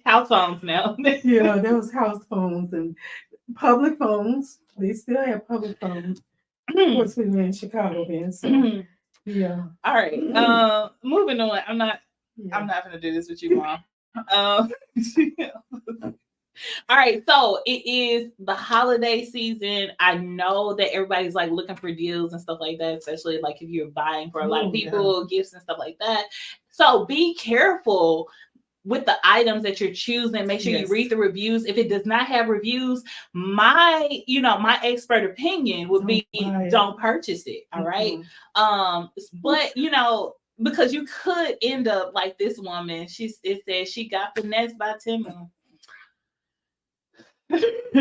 House phones now.
Yeah, there was house phones and public phones. They still have public phones. Of course, we were in Chicago then. So yeah.
All right. Moving on. I'm not gonna do this with you, Mom. All right, so it is the holiday season. I know that everybody's like looking for deals and stuff like that, especially like if you're buying for a lot of people, gifts and stuff like that. So be careful with the items that you're choosing. Make sure you read the reviews. If it does not have reviews, my expert opinion would be don't purchase it. All right. But because you could end up like this woman. It says she got finessed by Timu.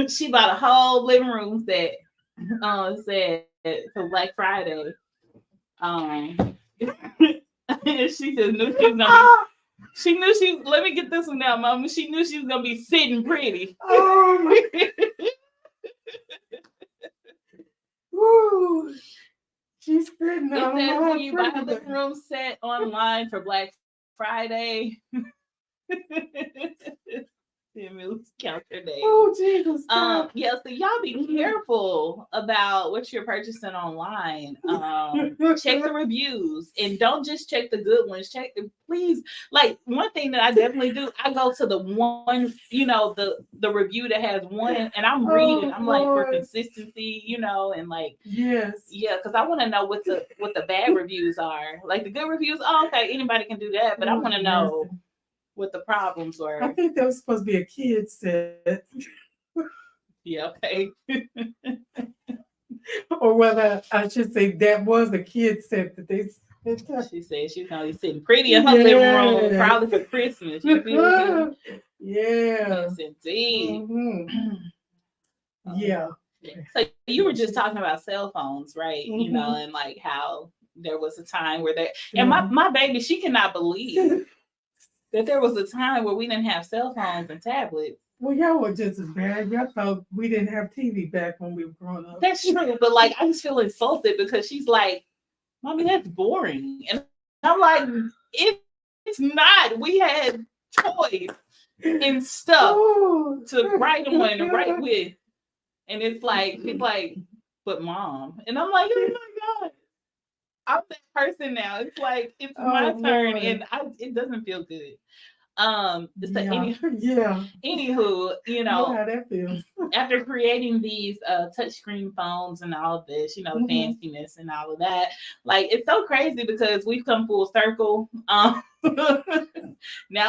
She bought a whole living room set. Said for Black Friday. She just knew she was gonna be. She knew let me get this one now, Mama. She knew she was gonna be sitting pretty.
Oh my. Woo. She's sitting on
when you buy a living room set online for Black Friday. Counter day.
Oh Jesus!
So y'all be careful about what you're purchasing online. Check the reviews and don't just check the good ones. Please. Like one thing that I definitely do, I go to the one, the review that has one, and I'm reading. I'm like for consistency, and like because I want to know what the bad reviews are. Like the good reviews, okay, anybody can do that, but I want to know what the problems were.
I think that was supposed to be a kid's set.
Yeah, okay.
or whether I should say that was the kid said that they.
She said she's gonna be sitting pretty in her living room, probably for Christmas. You feel me?
Yeah.
Yes, indeed.
Mm-hmm. Yeah.
So you were just talking about cell phones, right? You know, and like how there was a time where and my baby, she cannot believe that there was a time where we didn't have cell phones and tablets.
Well, y'all were just as bad. Y'all thought we didn't have TV back when we were growing up.
That's true, but like I just feel insulted because she's like, "Mommy, that's boring," and I'm like, "It's not. We had toys and stuff to write on and write with." And it's like, but Mom. And I'm like, oh my God, I'm that person now. It's like, it's my turn, and it doesn't feel good. Anywho, you know
how that feels.
After creating these touchscreen phones and all of this, you know, fanciness and all of that, like it's so crazy because we've come full circle. Now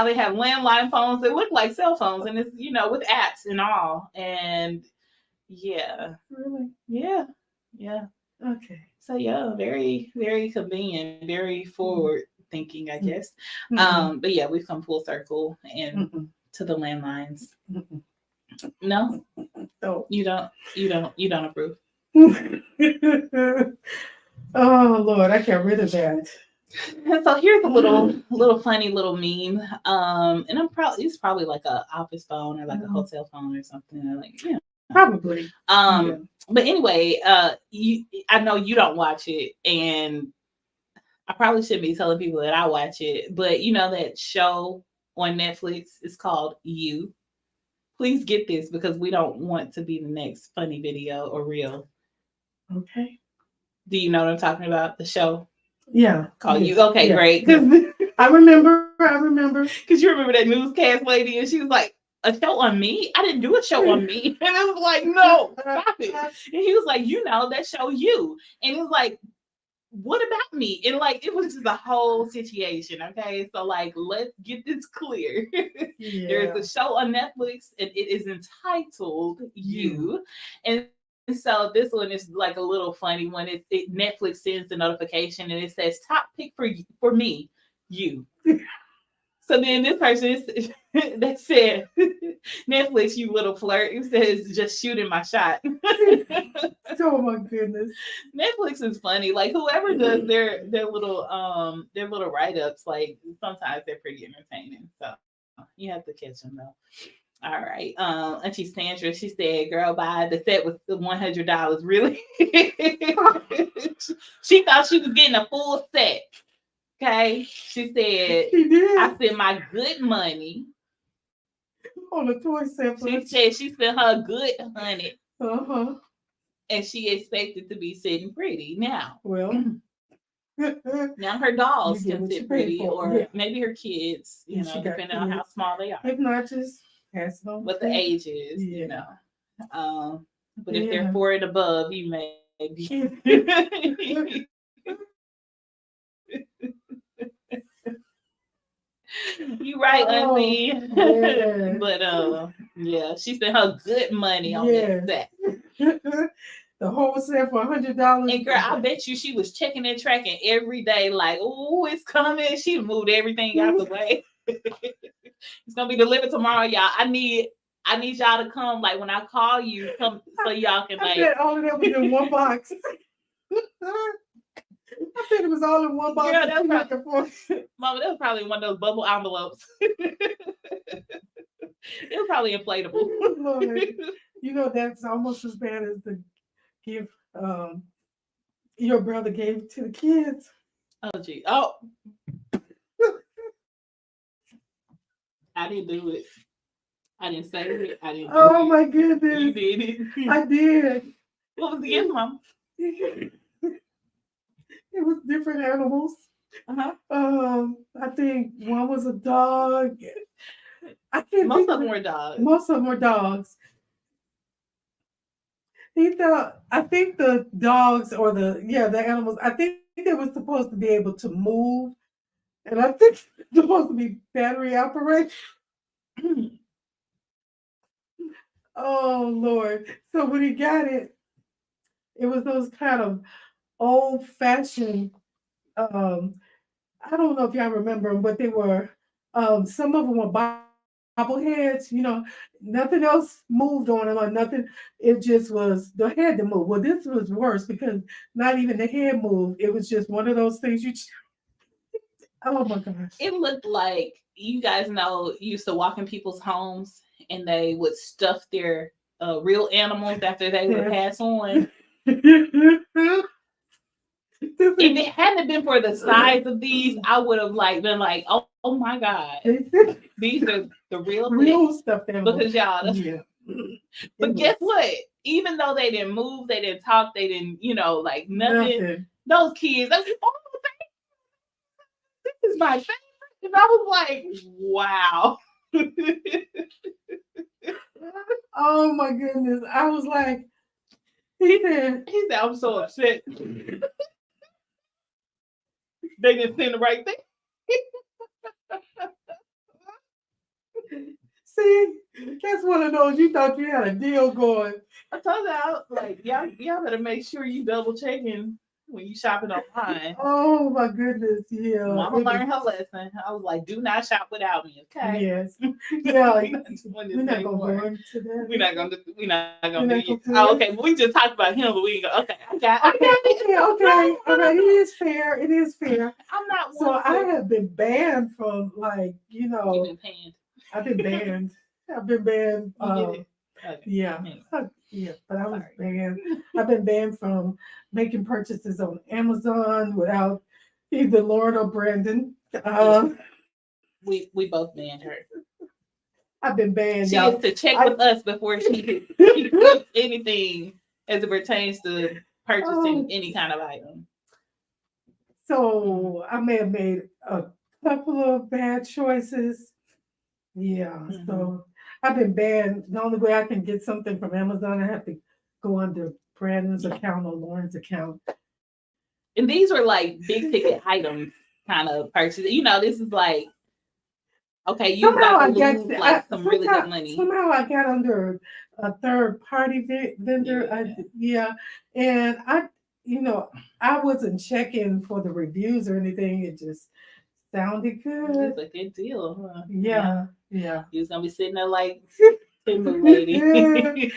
they have landline phones that look like cell phones, and it's, you know, with apps and all, and yeah.
Really?
Yeah.
Okay.
So yeah, very, very convenient, very forward thinking, I guess. But yeah, we've come full circle and to the landlines. No?
No.
You don't approve.
Oh Lord, I can't rid of that.
So here's a little funny little meme. And it's probably like a office phone or like a hotel phone or something. Like, yeah.
Probably.
But anyway, I know you don't watch it, and I probably shouldn't be telling people that I watch it, but you know that show on Netflix is called You. Please get this because we don't want to be the next funny video or reel.
Okay.
Do you know what I'm talking about? The show?
Yeah.
Called You. Okay, yeah. Great.
I remember.
Because you remember that newscast lady, and she was like, a show on me? I didn't do a show on me. And I was like, no, stop it. And he was like, you know, that show You. And it was like, what about me? And like, it was just a whole situation. Okay. So like, let's get this clear. Yeah. There's a show on Netflix and it is entitled You. And so this one is like a little funny when Netflix sends the notification and it says top pick for me, You. So then this person that said, Netflix, you little flirt. It says, just shooting my shot.
Oh my goodness.
Netflix is funny. Like whoever does their little write-ups, like sometimes they're pretty entertaining. So you have to catch them though. All right. Auntie Sandra, she said, girl, buy the set was $100. Really? She thought she was getting a full set. Okay, she said, I spent my good money
on a toy set.
She said she spent her good $100. And she expected to be sitting pretty. Now,
well,
now her dolls can sit pretty, or maybe her kids, you know, depending on how small they are.
If not, just pass it on.
What the age is, you know. But if they're 4 and above, you may be. You right, Auntie. Yeah. But yeah, she spent her good money on that set.
The whole set for $100.
And girl, I bet you she was checking and tracking every day, like, oh, it's coming. She moved everything out the way. It's gonna be delivered tomorrow, y'all. I need y'all to come. Like when I call you, come so y'all can like.
I bet all of that was in one box. I think it was all in one box.
Girl, Mama, that was probably one of those bubble envelopes. It was probably inflatable.
Lord. You know, that's almost as bad as the gift your brother gave to the kids.
Oh, gee. Oh. I didn't do it. I didn't say it. I didn't do it.
Oh, my goodness.
You did it.
I did.
What was the gift, Mom?
It was different animals. I think one was a dog.
Most of them were dogs.
Most of them were dogs. I think the dogs or the animals, I think they were supposed to be able to move. And I think it's supposed to be battery operated. Oh, Lord. So when he got it, It was those kind of old fashioned. I don't know if y'all remember them, but they were. Some of them were bobbleheads. Nothing else moved on them or nothing. It just was the head that moved. Well, this was worse because not even the head moved. It was just one of those things you. Oh my gosh!
It looked like you guys used to walk in people's homes and they would stuff their real animals after they would pass on. If it hadn't been for the size of these, I would have been like, oh my God. These are the real
stuff
because y'all. Yeah. But guess what? Even though they didn't move, they didn't talk, they didn't, nothing. Those kids, I was like, oh, this is my favorite. And I was like, wow.
Oh my goodness. I was like, he said,
I'm so upset. They didn't say the right thing.
See, that's one of those you thought you had a deal going.
I told y'all, y'all better make sure you double checking when you shopping online.
Oh my goodness, yeah.
Mama learned her lesson. I was like, do not shop without me, okay?
Yes. Yeah.
We're not gonna go into that. We're not gonna do it.
Oh,
okay. But we just talked about him, but we ain't gonna. Okay.
Okay. It is fair. It is fair.
I'm not.
So I have been banned from
You've been panned.
I've been banned. I've been banned.
Okay.
Yeah. Yeah, but I was banned. I've been banned from making purchases on Amazon without either Lauren or Brandon.
We both banned her.
I've been banned.
She has to check with us before she clicks anything as it pertains to purchasing any kind of item.
So I may have made a couple of bad choices. Yeah. Mm-hmm. So I've been banned. The only way I can get something from Amazon, I have to go under Brandon's account or Lauren's account.
And these were like big ticket items kind of purchases. This is like, okay, you got to lose some really good money.
Somehow I got under a third party vendor.
Yeah.
And I wasn't checking for the reviews or anything. It just sounded good.
It's a good deal, huh?
Yeah.
He was gonna be sitting there like Timber lady.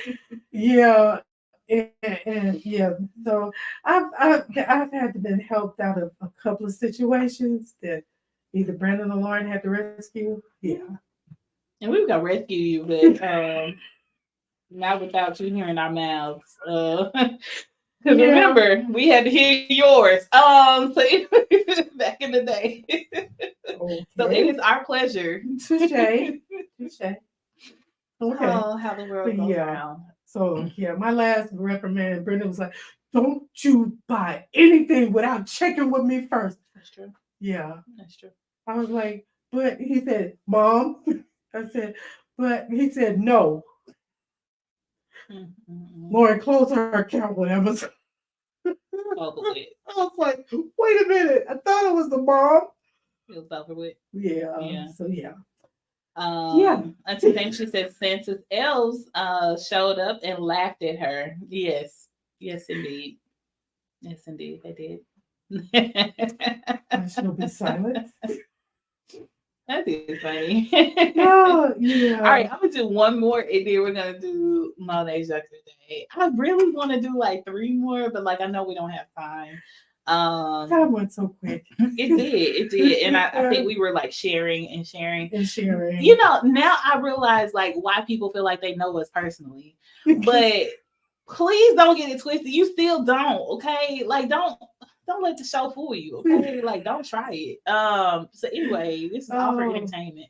Yeah. And yeah, so I've had to been helped out of a couple of situations that either Brandon or Lauren had to rescue. Yeah.
And we were gonna rescue you, but not without you hearing our mouths. Because remember, we had to hear yours. So back in the day. Okay. So it is our pleasure.
Touche. Okay.
Oh, how the world goes around.
So my last reprimand, Brenda was like, "Don't you buy anything without checking with me first."
That's true.
Yeah.
That's true.
I was like, but he said, "Mom," I said, but he said no. Mm-hmm. Lauren closed her account with Amazon. I was like, wait a minute. I thought it was the mom.
It was over with.
Yeah. So yeah.
Until then, she said Santa's elves showed up and laughed at her. Yes, indeed. Yes, indeed, they did.
I shall be silent.
That is funny.
Oh, yeah.
All right, I'm gonna do one more, and then we're gonna do Monet Jacques today. I really want to do like 3 more, but I know we don't have time.
Time went so quick.
It did, and I think we were sharing. Now I realize why people feel like they know us personally, but please don't get it twisted. You still don't, okay? Don't let the show fool you, okay? Don't try it. So anyway, this is all for entertainment.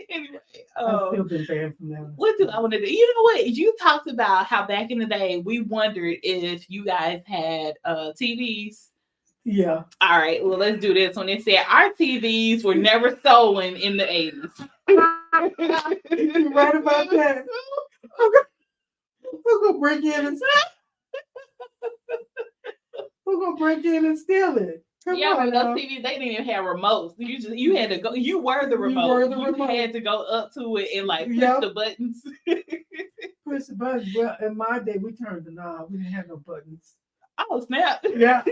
Anyway,
I've still been banned from that.
What do I want to do? You know what? You talked about how back in the day we wondered if you guys had TVs.
Yeah.
All right. Well, let's do this one. It said our TVs were never stolen in the 80s.
You're right about that. We're gonna break in and steal it. Come on,
those TVs, they didn't even have remotes. You had to go. You were the remote. You had to go up to it and push the buttons.
push the button. Well, in my day, we turned the knob. We didn't have no buttons.
Oh, snap.
Yeah.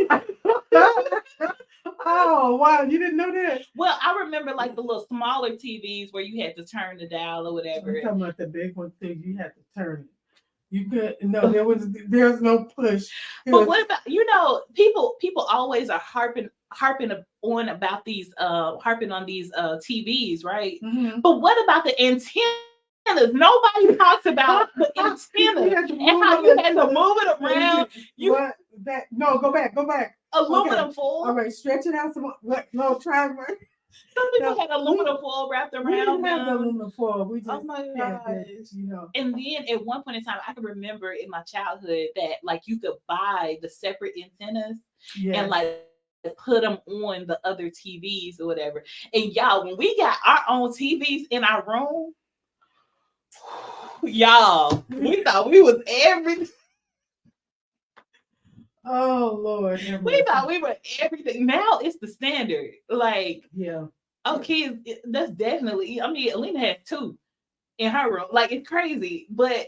Oh, wow. You didn't know that?
Well, I remember like the little smaller TVs where you had to turn the dial or whatever.
I'm talking about the big one thing. You had to turn it. You could no. There's no push.
But what about people always are harping on about these harping on these TVs, right?
Mm-hmm.
But what about the antennas? Nobody talks about the antennas and how you had to move it around.
No, go back.
Aluminum foil.
All right, stretch it out some. No, try.
Some people had aluminum foil wrapped around.
We didn't have the aluminum foil. We just
oh my gosh. And then at one point in time, I can remember in my childhood that like you could buy the separate antennas and like put them on the other TVs or whatever. And y'all, when we got our own TVs in our room, y'all, we thought we was everything.
Oh Lord.
We thought we were everything. Now it's the standard. Like,
yeah.
Oh, kids, that's definitely. I mean, Alina has 2 in her room. Like, it's crazy. But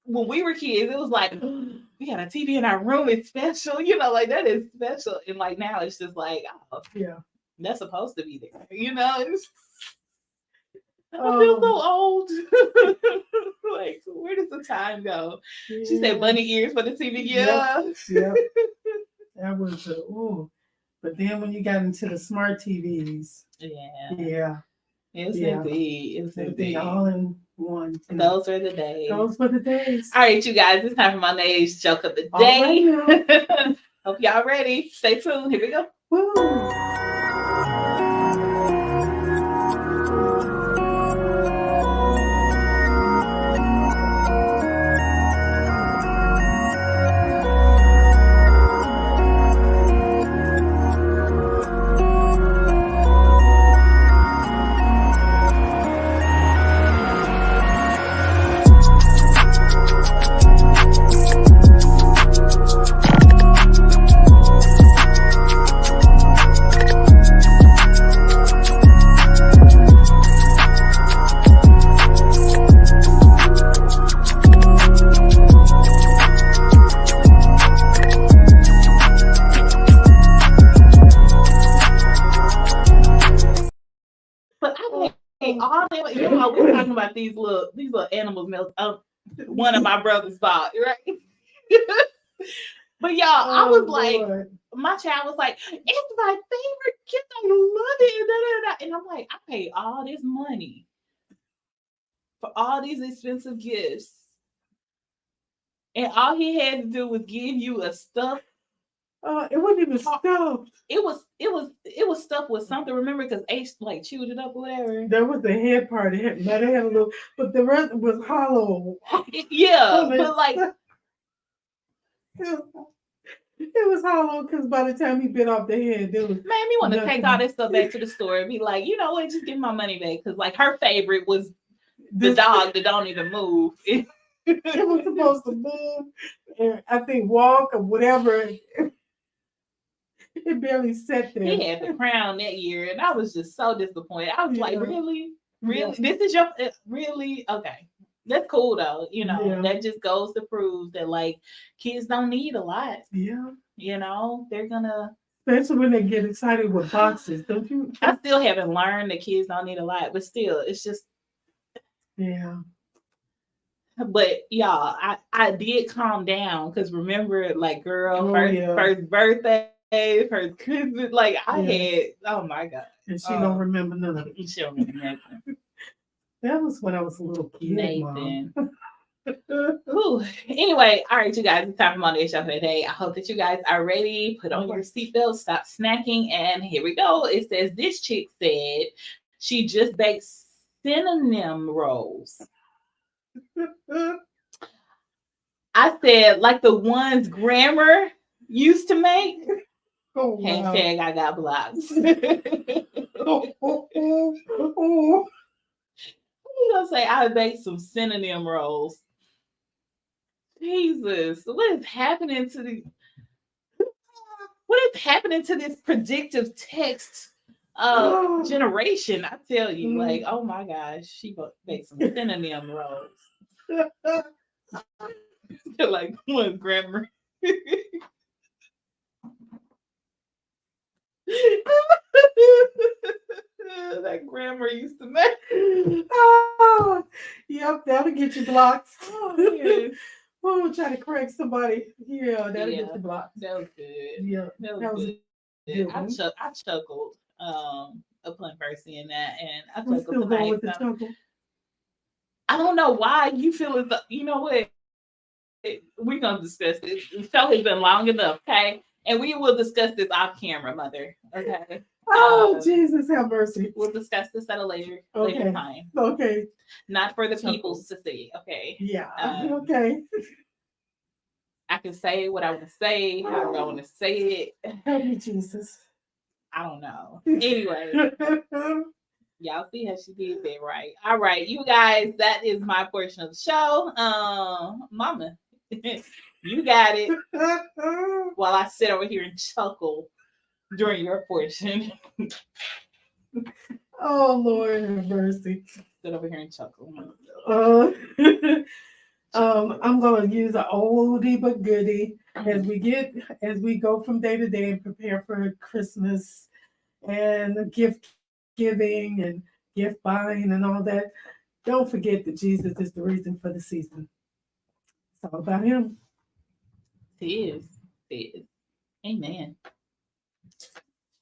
when we were kids, it was like, we got a TV in our room. It's special. You know, like that is special. And like now it's just like, oh, yeah, that's supposed to be there. You know, I feel so old. Like, where does the time go? Yeah. She said bunny ears for the TV. Yeah.
Yep. That was ooh. But then when you got into the smart TVs, yeah.
It's indeed. It's indeed.
All in one.
Those are the days.
Those were the days.
All right, you guys, it's time for my Monet's joke of the day. Right. Hope y'all ready. Stay tuned. Here we go. Woo. We're talking about these little animals. One of my brothers bought, right? But y'all, I was like, my child was like, it's my favorite gift. I love it. And I'm like, I paid all this money for all these expensive gifts, and all he had to do was give you a stuffed.
It wasn't even stuffed.
It was stuffed with something. Remember, because Ace like chewed it up or whatever.
That was the head part. It had a little, but the rest was hollow.
But like
it was hollow because by the time he bit off the head, there was.
Made me want to take all this stuff back to the store and be like, you know what, just give my money back, because like her favorite was the dog that don't even move. It
was supposed to move, and I think walk or whatever. It barely sat there.
He had the crown that year, and I was just so disappointed. I was like, really? This is your really? Okay, that's cool though. You know, that just goes to prove that like kids don't need a lot.
Yeah,
you know, they're gonna.
Especially when they get excited with boxes, don't you?
I still haven't learned that kids don't need a lot, but still, it's just.
Yeah.
But y'all, I did calm down because remember, like, girl, first birthday. First Christmas, like I had, oh my God.
And she don't remember none of it.
She don't remember nothing.
That was when I was a little kid.
Nathan. Anyway, all right, you guys, it's time for Monday show for the day. I hope that you guys are ready. Put on your seatbelt, stop snacking, and here we go. It says this chick said she just baked synonym rolls. I said, like the ones Grammar used to make.
Oh, wow.
Hashtag I got blocks. I'm gonna say I baked some synonym rolls. Jesus, what is happening to this predictive text generation? I tell you, like, oh my gosh, she baked some synonym rolls. Like one grammar. That grammar used to make.
Oh, yep, that'll get you blocked.
Oh, yes.
We'll try to correct somebody. Yeah, that'll get you blocked.
That was good.
Yeah,
that was good. I chuckled upon first seeing that, and I
I'm
chuckled
still
tonight.
going with the chuckle.
I don't know why you feel as though, you know what? We're gonna discuss this. The show has been long enough, okay? And we will discuss this off camera, Mother. Okay.
Oh, Jesus, have mercy.
We'll discuss this at a later time.
Okay.
Not for the peoples to see. Okay.
Yeah. Okay.
I can say what I want to say, how I want to say it.
Help me, Jesus.
I don't know. Anyway. Y'all see how she did that, right? All right, you guys, that is my portion of the show. Mama, you got it. While I sit over here and chuckle during your portion.
Oh, Lord have mercy.
Sit over here and chuckle.
I'm gonna use an oldie but goodie as we go from day to day and prepare for Christmas and gift giving and gift buying and all that. Don't forget that Jesus is the reason for the season. It's all about him.
It is. Amen.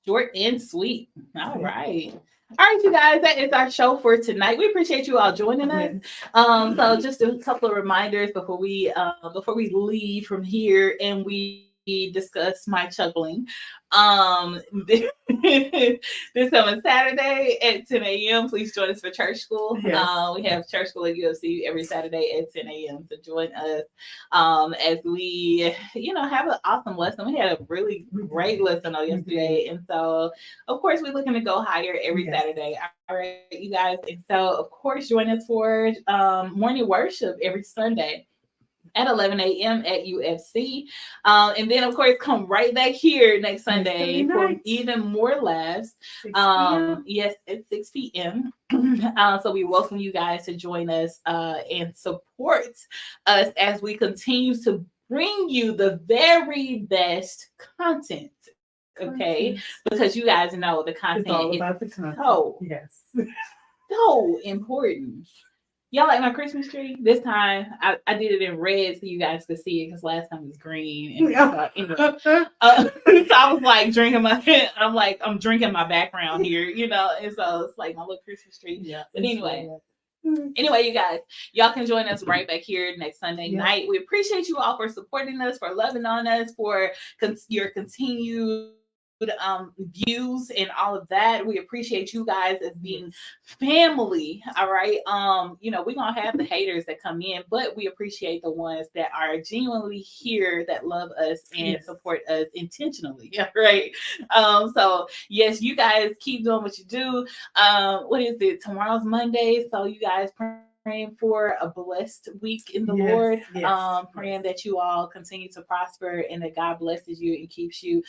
Short and sweet. All right. All right, you guys, that is our show for tonight. We appreciate you all joining us. So just a couple of reminders before we leave from here and we discuss my chuckling. This coming Saturday at 10 a.m. Please join us for church school. Yes. We have church school at UFC every Saturday at 10 a.m. So join us as we, have an awesome lesson. We had a really great lesson on yesterday. And so, of course, we're looking to go higher every Saturday. All right, you guys. And so, of course, join us for morning worship every Sunday at 11 a.m. at UFC. And then, of course, come right back here next Sunday for even more laughs. Yes, at 6 p.m. So we welcome you guys to join us and support us as we continue to bring you the very best content. Okay? Because you guys know the content is so important. Y'all like my Christmas tree? This time I did it in red so you guys could see it because last time it was green. And so I was like I'm drinking my background here, and so it's like my little Christmas tree. Yeah. But anyway, you guys, y'all can join us right back here next Sunday night. We appreciate you all for supporting us, for loving on us, for your continued views and all of that. We appreciate you guys as being family. All right. We're gonna have the haters that come in, but we appreciate the ones that are genuinely here, that love us and support us intentionally. Right. So yes, you guys keep doing what you do. What is it? Tomorrow's Monday, so you guys praying for a blessed week in the Lord. Praying that you all continue to prosper and that God blesses you and keeps you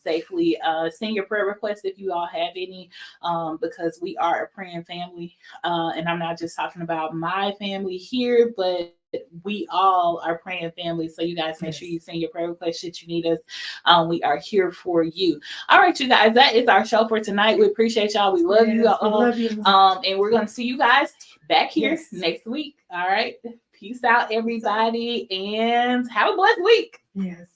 safely. Send your prayer requests if you all have any, because we are a praying family. And I'm not just talking about my family here, but we all are praying family. So you guys make sure you send your prayer requests should you need us. We are here for you. All right, you guys, that is our show for tonight. We appreciate y'all. We love you all. And we're going to see you guys back here next week. All right. Peace out, everybody, and have a blessed week.
Yes.